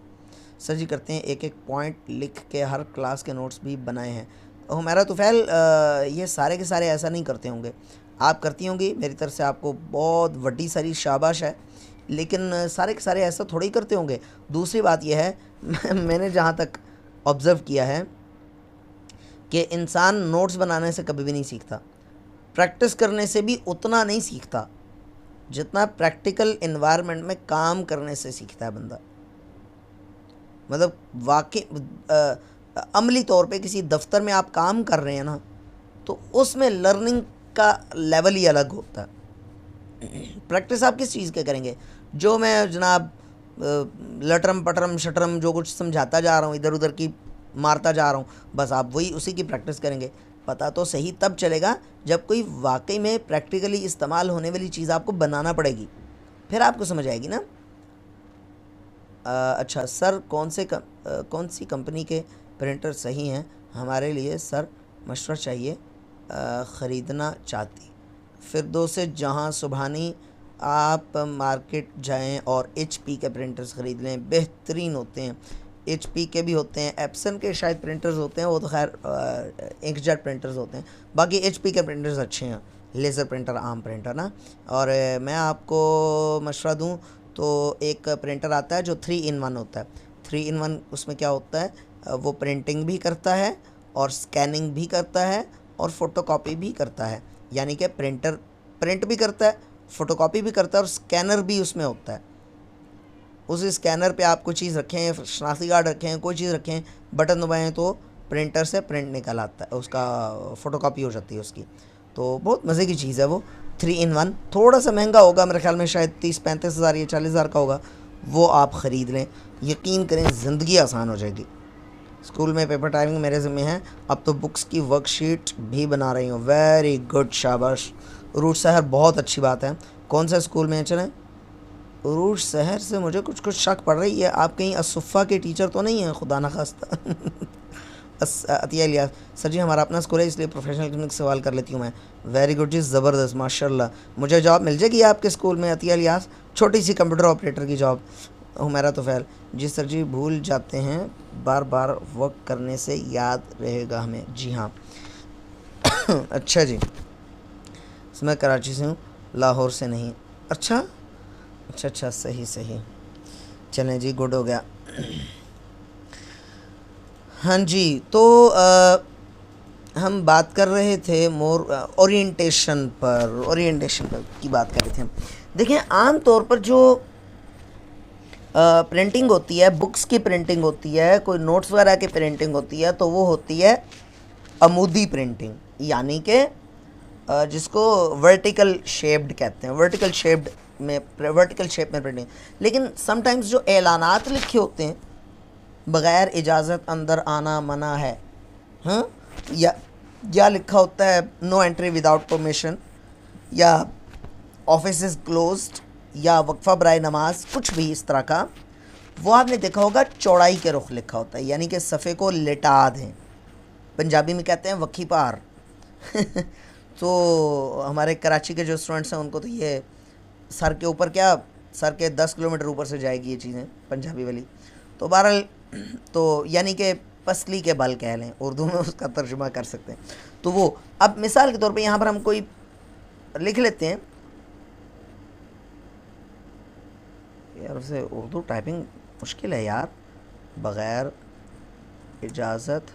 सर जी करते हैं, एक एक पॉइंट लिख के हर क्लास के नोट्स भी बनाए हैं। हुमैरा तुफ़ैल, ये सारे के सारे ऐसा नहीं करते होंगे, आप करती होंगी, मेरी तरफ से आपको बहुत बड़ी सारी शाबाश है, लेकिन सारे के सारे ऐसा थोड़ी ही करते होंगे। दूसरी बात यह है मैंने जहाँ तक ऑब्ज़र्व किया है कि इंसान नोट्स बनाने से कभी भी नहीं सीखता, प्रैक्टिस करने से भी उतना नहीं सीखता जितना प्रैक्टिकल इन्वायरमेंट में काम करने से सीखता है बंदा। मतलब वाकई अमली तौर पे किसी दफ्तर में आप काम कर रहे हैं ना, तो उसमें लर्निंग का लेवल ही अलग होता है। प्रैक्टिस आप किस चीज़ के करेंगे? जो मैं जनाब लटरम पटरम शटरम जो कुछ समझाता जा रहा हूँ, इधर उधर की मारता जा रहा हूँ, बस आप वही उसी की प्रैक्टिस करेंगे। पता तो सही तब चलेगा जब कोई वाकई में प्रैक्टिकली इस्तेमाल होने वाली चीज़ आपको बनाना पड़ेगी, फिर आपको समझ आएगी ना। अच्छा सर, कौन सी कंपनी के प्रिंटर सही हैं हमारे लिए? सर मशवरा चाहिए, ख़रीदना चाहती। फिरदौस जहाँ सुबहानी, आप मार्केट जाएं और HP के प्रिंटर्स ख़रीद लें, बेहतरीन होते हैं। HP के भी होते हैं, एप्सन के शायद प्रिंटर्स होते हैं, वो तो खैर इंकजेट प्रिंटर्स होते हैं। बाकी HP के प्रिंटर्स अच्छे हैं, लेज़र प्रिंटर, आम प्रिंटर ना। और मैं आपको मशवरा दूं तो एक प्रिंटर आता है जो 3-in-1 होता है। 3-in-1 उसमें क्या होता है, वो प्रिंटिंग भी करता है और स्कैनिंग भी करता है और फ़ोटोकॉपी भी करता है। यानी कि प्रिंटर प्रिंट भी करता है, फ़ोटोकॉपी भी करता है और स्कैनर भी उसमें होता है। उस स्कैनर पे आप कोई चीज़ रखें, शनाख्ती कार्ड रखें, कोई चीज़ रखें, बटन दबाएं तो प्रिंटर से प्रिंट निकल आता है, उसका फ़ोटोकॉपी हो जाती है उसकी। तो बहुत मज़े की चीज़ है वो 3-in-1। थोड़ा सा महंगा होगा, मेरे ख्याल में शायद 30-35 हज़ार या 40 हज़ार का होगा। वो आप ख़रीद लें, यकीन करें ज़िंदगी आसान हो जाएगी। स्कूल में पेपर टाइपिंग मेरे ज़िम्मे है, अब तो बुक्स की वर्कशीट भी बना रही हूँ। वेरी गुड, शाबाश उरूज शहर, बहुत अच्छी बात है। कौन सा स्कूल में चलें? उरूज शहर से मुझे कुछ शक पड़ रही है, आप कहीं असुफ़ा के टीचर तो नहीं हैं खुदा न खास्ता? अतिया इलियास, सर जी हमारा अपना स्कूल है इसलिए प्रोफेशनल क्लिनिक सवाल कर लेती हूँ मैं। वेरी गुड जी, ज़बरदस्त, माशाल्लाह। मुझे जॉब मिल जाएगी आपके स्कूल में अतिया इलियास, छोटी सी कंप्यूटर ऑपरेटर की जॉब। हुमैरा तुफ़ैल, जी सर जी भूल जाते हैं, बार बार वर्क करने से याद रहेगा हमें। जी हाँ। अच्छा जी, मैं कराची से हूँ, लाहौर से नहीं। अच्छा, सही, चलें जी, गुड हो गया। हाँ जी, तो हम बात कर रहे थे ओरिएंटेशन पर की बात कर रहे थे हम। देखें, आम तौर पर जो प्रिंटिंग होती है, बुक्स की प्रिंटिंग होती है, कोई नोट्स वगैरह की प्रिंटिंग होती है, तो वो होती है अमूदी प्रिंटिंग, यानी कि जिसको वर्टिकल शेप्ड कहते हैं। वर्टिकल शेप में प्रिंटिंग। लेकिन समटाइम्स जो ऐलानात लिखे होते हैं, बग़ैर इजाज़त अंदर आना मना है, हाँ, या लिखा होता है नो एंट्री विदाउट परमिशन, या ऑफिस इज़ क्लोज्ड, या वक्फ़ा बराए नमाज, कुछ भी इस तरह का, वो आपने देखा होगा चौड़ाई के रुख लिखा होता है, यानी कि सफ़े को लिटा दें। पंजाबी में कहते हैं वक्की पार। तो हमारे कराची के जो स्टूडेंट्स हैं उनको तो ये सर के ऊपर क्या, सर के 10 किलोमीटर ऊपर से जाएगी ये चीज़ें, पंजाबी वाली। तो बहरहाल, तो यानी कि पसली के बल कह लें, उर्दू में उसका तर्जुमा कर सकते हैं। तो वो अब मिसाल के तौर पे यहाँ पर हम कोई लिख लेते हैं, यार उसे उर्दू टाइपिंग मुश्किल है यार, बग़ैर इजाज़त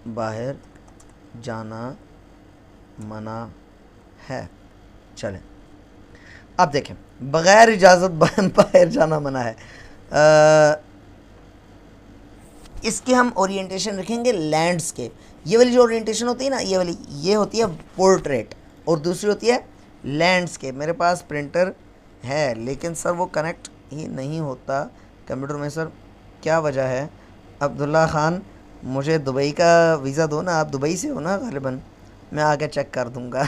बाहर जाना मना है। चलें, अब देखें, बग़ैर इजाज़त बाहर जाना मना है। इसके हम ओरिएंटेशन रखेंगे लैंडस्केप। ये वाली जो ओरिएंटेशन होती है ना, ये होती है पोर्ट्रेट, और दूसरी होती है लैंडस्केप। मेरे पास प्रिंटर है लेकिन सर वो कनेक्ट ही नहीं होता कंप्यूटर में, सर क्या वजह है? अब्दुल्ला ख़ान, मुझे दुबई का वीज़ा दो ना, आप दुबई से हो ना ग़ालिबन, मैं आके चेक कर दूँगा।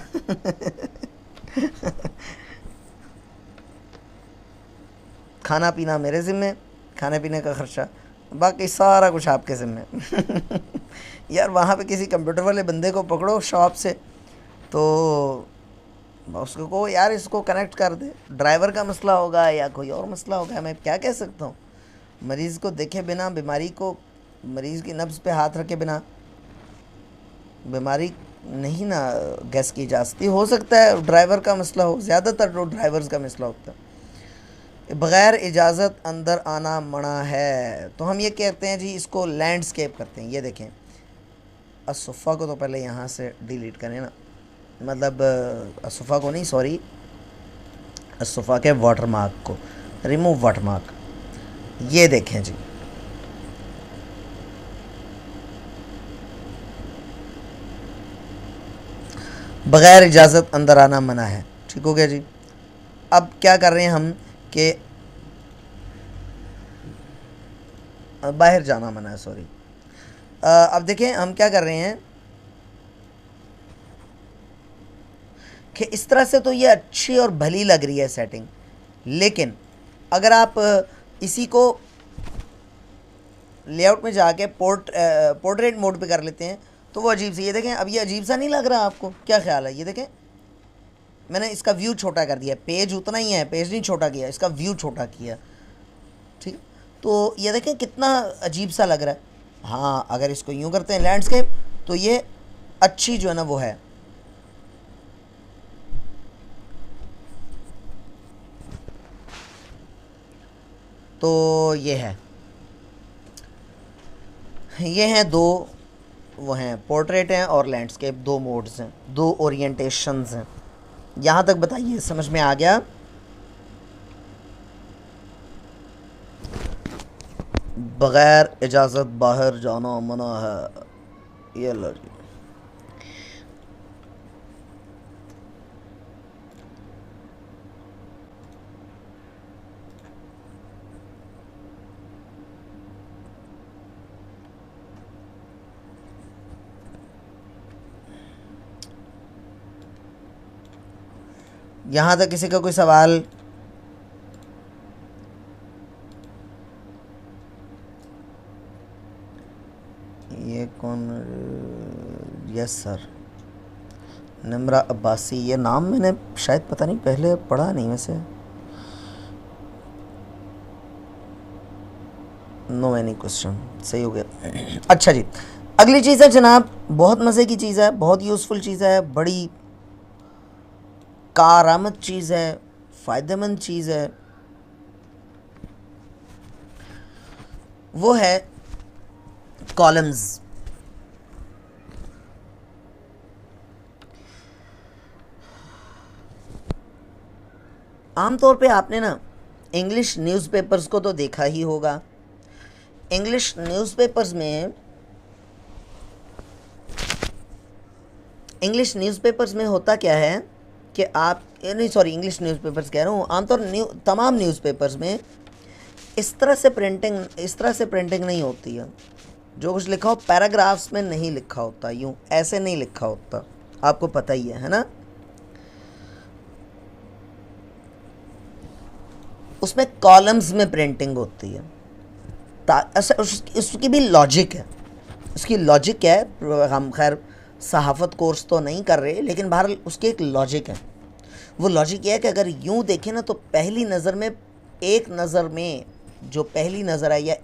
खाना पीना मेरे ज़िम्मे, खाने पीने का ख़र्चा, बाकी सारा कुछ आपके ज़िम्मे। यार वहाँ पे किसी कंप्यूटर वाले बंदे को पकड़ो शॉप से, तो उसको कहो यार इसको कनेक्ट कर दे, ड्राइवर का मसला होगा या कोई और मसला होगा, मैं क्या कह सकता हूँ। मरीज़ को देखे बिना, बीमारी को, मरीज़ की नब्ज़ पे हाथ रखे बिना बीमारी नहीं ना गैस की जा सकती। हो सकता है ड्राइवर का मसला हो, ज़्यादातर तो ड्राइवर्स का मसला होता है। बग़ैर इजाज़त अंदर आना मना है, तो हम ये कहते हैं जी, इसको लैंडस्केप करते हैं। ये देखें, असुफ़ा को तो पहले यहाँ से डिलीट करें ना, मतलब असुफ़ा को नहीं, सॉरी, असुफ़ा के वाटरमार्क को रिमूव वाटरमार्क। ये देखें जी, बग़ैर इजाज़त अंदर आना मना है। ठीक हो गया जी। अब क्या कर रहे हैं हम कि बाहर जाना मना है, सॉरी। अब देखें हम क्या कर रहे हैं कि इस तरह से तो ये अच्छी और भली लग रही है सेटिंग, लेकिन अगर आप इसी को लेआउट में जाके पोर्ट्रेट मोड पे कर लेते हैं तो वो अजीब सी, ये देखें अब ये अजीब सा नहीं लग रहा आपको, क्या ख्याल है। ये देखें मैंने इसका व्यू छोटा कर दिया, पेज उतना ही है, पेज नहीं छोटा किया, इसका व्यू छोटा किया। ठीक, तो ये देखें कितना अजीब सा लग रहा है। हाँ, अगर इसको यूँ करते हैं लैंडस्केप, तो ये अच्छी जो है ना वो है। तो ये हैं दो, वो हैं पोर्ट्रेट हैं और लैंडस्केप, दो मोड्स हैं, दो ओरिएंटेशंस हैं। यहाँ तक बताइए समझ में आ गया। बग़ैर इजाज़त बाहर जाना मना है, ये लो जी। यहाँ तक किसी का कोई सवाल? ये कौन? यस सर, निम्रा अब्बासी, ये नाम मैंने शायद पता नहीं पहले पढ़ा नहीं वैसे। नो एनी क्वेश्चन, सही हो गया। अच्छा जी, अगली चीज़ है जनाब, बहुत मज़े की चीज़ है, बहुत यूज़फुल चीज़ है, बड़ी कारआमद चीज़ है, फ़ायदेमंद चीज़ है। वो है कॉलम्स। आमतौर पे आपने ना इंग्लिश न्यूज़पेपर्स को तो देखा ही होगा। इंग्लिश न्यूज़पेपर्स में होता क्या है कि आप, नहीं सॉरी, इंग्लिश न्यूज़पेपर्स कह रहा हूँ, आमतौर तमाम न्यूज़पेपर्स में इस तरह से प्रिंटिंग नहीं होती है। जो कुछ लिखा हो पैराग्राफ्स में नहीं लिखा होता, यूँ ऐसे नहीं लिखा होता, आपको पता ही है ना। उसमें कॉलम्स में प्रिंटिंग होती है। उसकी भी लॉजिक है। उसकी लॉजिक क्या है, हम खैर सहाफ़त कोर्स तो नहीं कर रहे, लेकिन बहरहाल उसकी एक लॉजिक है। वो लॉजिक ये है कि अगर यूँ देखें ना, तो पहली नज़र में, एक नज़र में जो पहली नज़र है या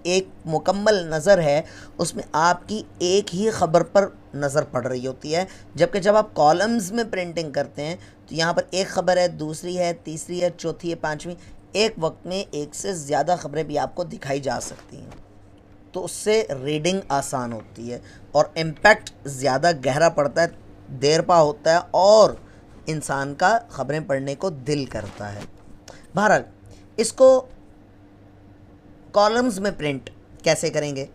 एक मुकम्मल नज़र है, उसमें आपकी एक ही ख़बर पर नज़र पड़ रही होती है। जबकि जब आप कॉलम्स में प्रिंटिंग करते हैं तो यहाँ पर एक ख़बर है, दूसरी है, तीसरी है, चौथी है, पाँचवीं, एक वक्त में एक से ज़्यादा ख़बरें भी आपको दिखाई जा सकती हैं। तो उससे रीडिंग आसान होती है और इम्पैक्ट ज़्यादा गहरा पड़ता है, देर पा होता है और इंसान का ख़बरें पढ़ने को दिल करता है। बहरहाल इसको कॉलम्स में प्रिंट कैसे करेंगे,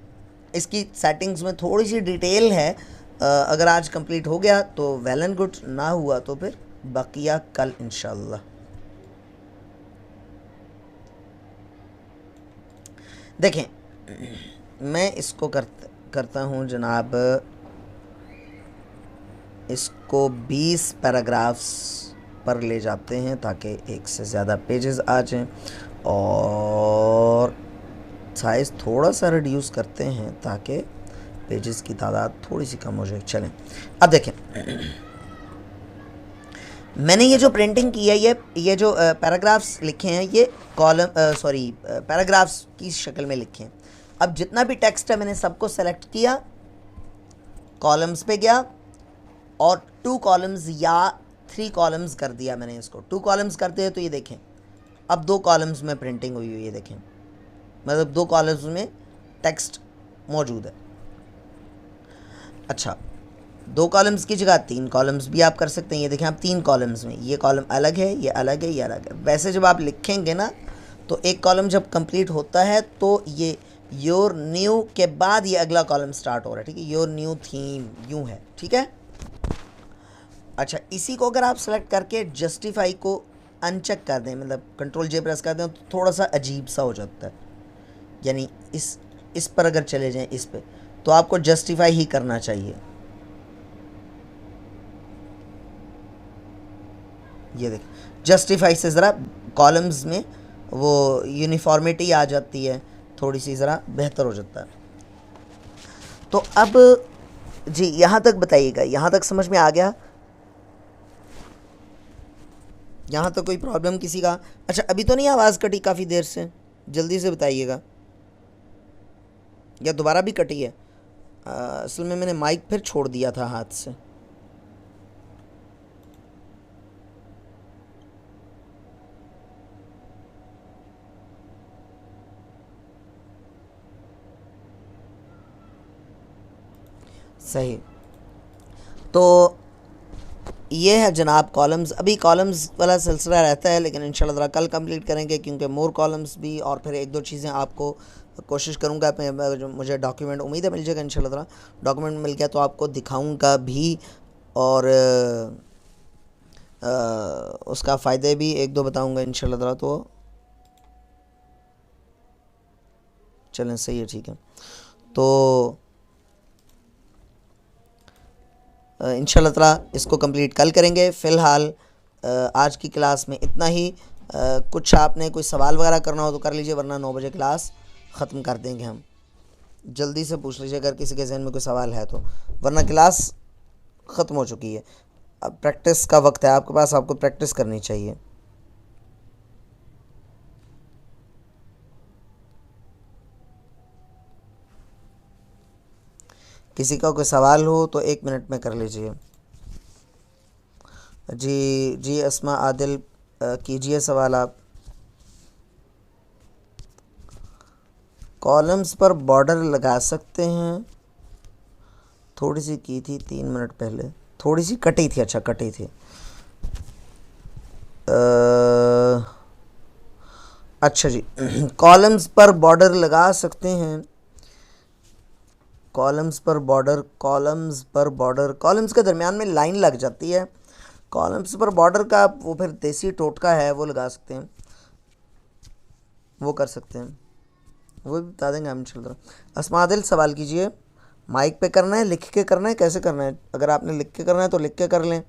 इसकी सेटिंग्स में थोड़ी सी डिटेल है। अगर आज कंप्लीट हो गया तो वेल एंड गुड, ना हुआ तो फिर बकिया कल इंशाल्लाह। देखें, मैं इसको करता हूँ जनाब, इसको 20 पैराग्राफ्स पर ले जाते हैं ताकि एक से ज़्यादा पेजेस आ जाएं, और साइज़ थोड़ा सा रिड्यूस करते हैं ताकि पेजेस की तादाद थोड़ी सी कम हो जाए। चलें, अब देखें, मैंने ये जो प्रिंटिंग की है, ये जो पैराग्राफ्स लिखे हैं, ये पैराग्राफ्स की शक्ल में लिखे हैं। अब जितना भी टेक्स्ट है मैंने सबको सेलेक्ट किया, कॉलम्स पे गया और 2 कॉलम्स या 3 कॉलम्स कर दिया मैंने इसको। 2 कॉलम्स करते हैं तो ये देखें अब 2 कॉलम्स में प्रिंटिंग हुई हुई है, देखें मतलब 2 कॉलम्स में टेक्स्ट मौजूद है। अच्छा, 2 कॉलम्स की जगह 3 कॉलम्स भी आप कर सकते हैं। ये देखें आप 3 कॉलम्स में, ये कॉलम अलग है, ये अलग है, ये अलग है। वैसे जब आप लिखेंगे ना तो एक कॉलम जब कंप्लीट होता है तो ये योर न्यू के बाद ये अगला कॉलम स्टार्ट हो रहा है, ठीक है। योर न्यू थीम यूँ है, ठीक है। अच्छा, इसी को अगर आप सेलेक्ट करके जस्टिफाई को अनचेक कर दें, मतलब कंट्रोल जे प्रेस कर दें, तो थोड़ा सा अजीब सा हो जाता है। यानी इस पर अगर चले जाएं, इस पे, तो आपको जस्टिफाई ही करना चाहिए। ये देखें, जस्टिफाई से ज़रा कॉलम्स में वो यूनिफॉर्मिटी आ जाती है, थोड़ी सी ज़रा बेहतर हो जाता है। तो अब जी यहाँ तक बताइएगा, यहाँ तक समझ में आ गया? यहाँ तक कोई प्रॉब्लम किसी का? अच्छा, अभी तो नहीं आवाज़ कटी काफ़ी देर से? जल्दी से बताइएगा, या दोबारा भी कटी है? असल में मैंने माइक फिर छोड़ दिया था हाथ से। सही, तो ये है जनाब कॉलम्स। अभी कॉलम्स वाला सिलसिला रहता है, लेकिन इंशाल्लाह ताला कल कंप्लीट करेंगे, क्योंकि मोर कॉलम्स भी और फिर 1-2 चीज़ें आपको कोशिश करूँगा। जो मुझे डॉक्यूमेंट उम्मीद है मिल जाएगा इंशाल्लाह ताला। डॉक्यूमेंट मिल गया तो आपको दिखाऊँगा भी, और उसका फ़ायदे भी 1-2 बताऊँगा इंशाल्लाह ताला। तो चलें, सही है, ठीक है। तो इंशाल्लाह ताला इसको कंप्लीट कल करेंगे। फ़िलहाल आज की क्लास में इतना ही। कुछ आपने कोई सवाल वगैरह करना हो तो कर लीजिए, वरना 9 बजे क्लास ख़त्म कर देंगे हम। जल्दी से पूछ लीजिए अगर किसी के जहन में कोई सवाल है तो, वरना क्लास ख़त्म हो चुकी है। अब प्रैक्टिस का वक्त है आपके पास, आपको प्रैक्टिस करनी चाहिए। किसी का कोई सवाल हो तो 1 मिनट में कर लीजिए। जी अस्मा आदिल, कीजिए सवाल आप। कॉलम्स पर बॉर्डर लगा सकते हैं, थोड़ी सी की थी 3 मिनट पहले, थोड़ी सी कटी थी। अच्छा, कटी थी। अच्छा जी, कॉलम्स पर बॉर्डर लगा सकते हैं। कॉलम्स पर बॉर्डर, कॉलम्स के दरमियान में लाइन लग जाती है। कॉलम्स पर बॉर्डर का वो फिर देसी टोटका है, वो लगा सकते हैं, वो कर सकते हैं, वो भी बता देंगे हम इंशाल्लाह। अस्मा आदिल, सवाल कीजिए। माइक पे करना है, लिख के करना है, कैसे करना है? अगर आपने लिख के करना है तो लिख के कर लें।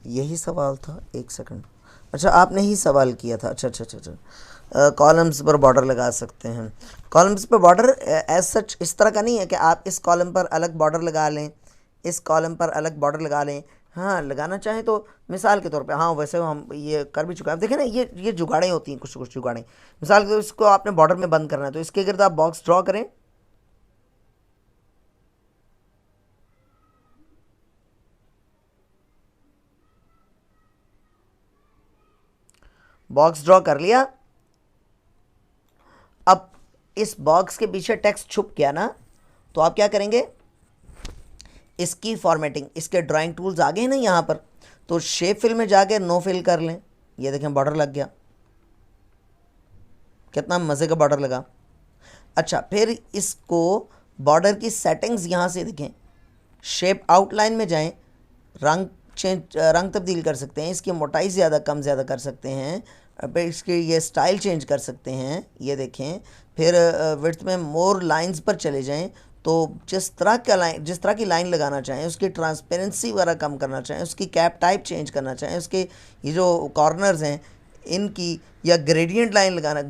यही सवाल था, 1 सेकंड। अच्छा, आपने ही सवाल किया था। अच्छा अच्छा अच्छा अच्छा। कॉलम्स पर बॉर्डर लगा सकते हैं। कॉलम्स पर बॉर्डर एज सच इस तरह का नहीं है कि आप इस कॉलम पर अलग बॉर्डर लगा लें, इस कॉलम पर अलग बॉर्डर लगा लें। हाँ, लगाना चाहें तो मिसाल के तौर पे, हाँ वैसे हम ये कर भी चुके हैं। आप देखें ना, ये जुगाड़ें होती हैं, कुछ जुगाड़ें। मिसाल के, इसको आपने बॉर्डर में बंद करना है तो इसके गिर्द आप बॉक्स ड्रॉ करें। बॉक्स ड्रॉ कर लिया। अब इस बॉक्स के पीछे टेक्स्ट छुप गया ना, तो आप क्या करेंगे? इसकी फॉर्मेटिंग, इसके ड्राइंग टूल्स आ गए हैं ना यहाँ पर, तो शेप फिल में जाके नो फिल कर लें। ये देखें बॉर्डर लग गया, कितना मज़े का बॉर्डर लगा। अच्छा, फिर इसको बॉर्डर की सेटिंग्स यहाँ से देखें, शेप आउटलाइन में जाएं, रंग तब्दील कर सकते हैं, इसकी मोटाई ज़्यादा कम ज़्यादा कर सकते हैं, फिर इसके ये स्टाइल चेंज कर सकते हैं। ये देखें, फिर विड्थ में मोर लाइंस पर चले जाएं, तो जिस तरह की लाइन लगाना चाहें, उसकी ट्रांसपेरेंसी वगैरह कम करना चाहें, उसकी कैप टाइप चेंज करना चाहें, उसके ये जो कॉर्नर्स हैं इनकी, या ग्रेडियंट लाइन लगाना,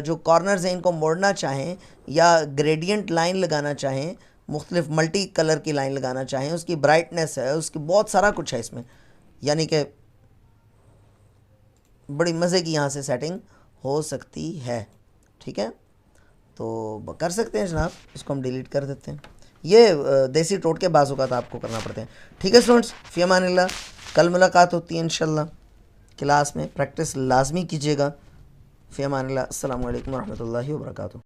जो कॉर्नर्स हैं इनको मोड़ना चाहें या ग्रेडियंट लाइन लगाना चाहें, मुख्तलिफ मल्टी कलर की लाइन लगाना चाहें, उसकी ब्राइटनेस है, उसकी बहुत सारा कुछ है इसमें, यानी कि बड़ी मज़े की यहाँ से सेटिंग हो सकती है। ठीक है, तो कर सकते हैं जनाब। इसको हम डिलीट कर देते हैं। ये देसी टोटके बाज़-औक़ात आपको करना पड़ते हैं। ठीक है स्टूडेंट्स, फ़ी अमानिल्लाह। कल मुलाकात होती है इंशाल्लाह क्लास में, प्रैक्टिस लाजमी कीजिएगा। फ़ी अमानिल्लाह। अस्सलामु अलैकुम वरहमतुल्लाहि वबरकातुहू।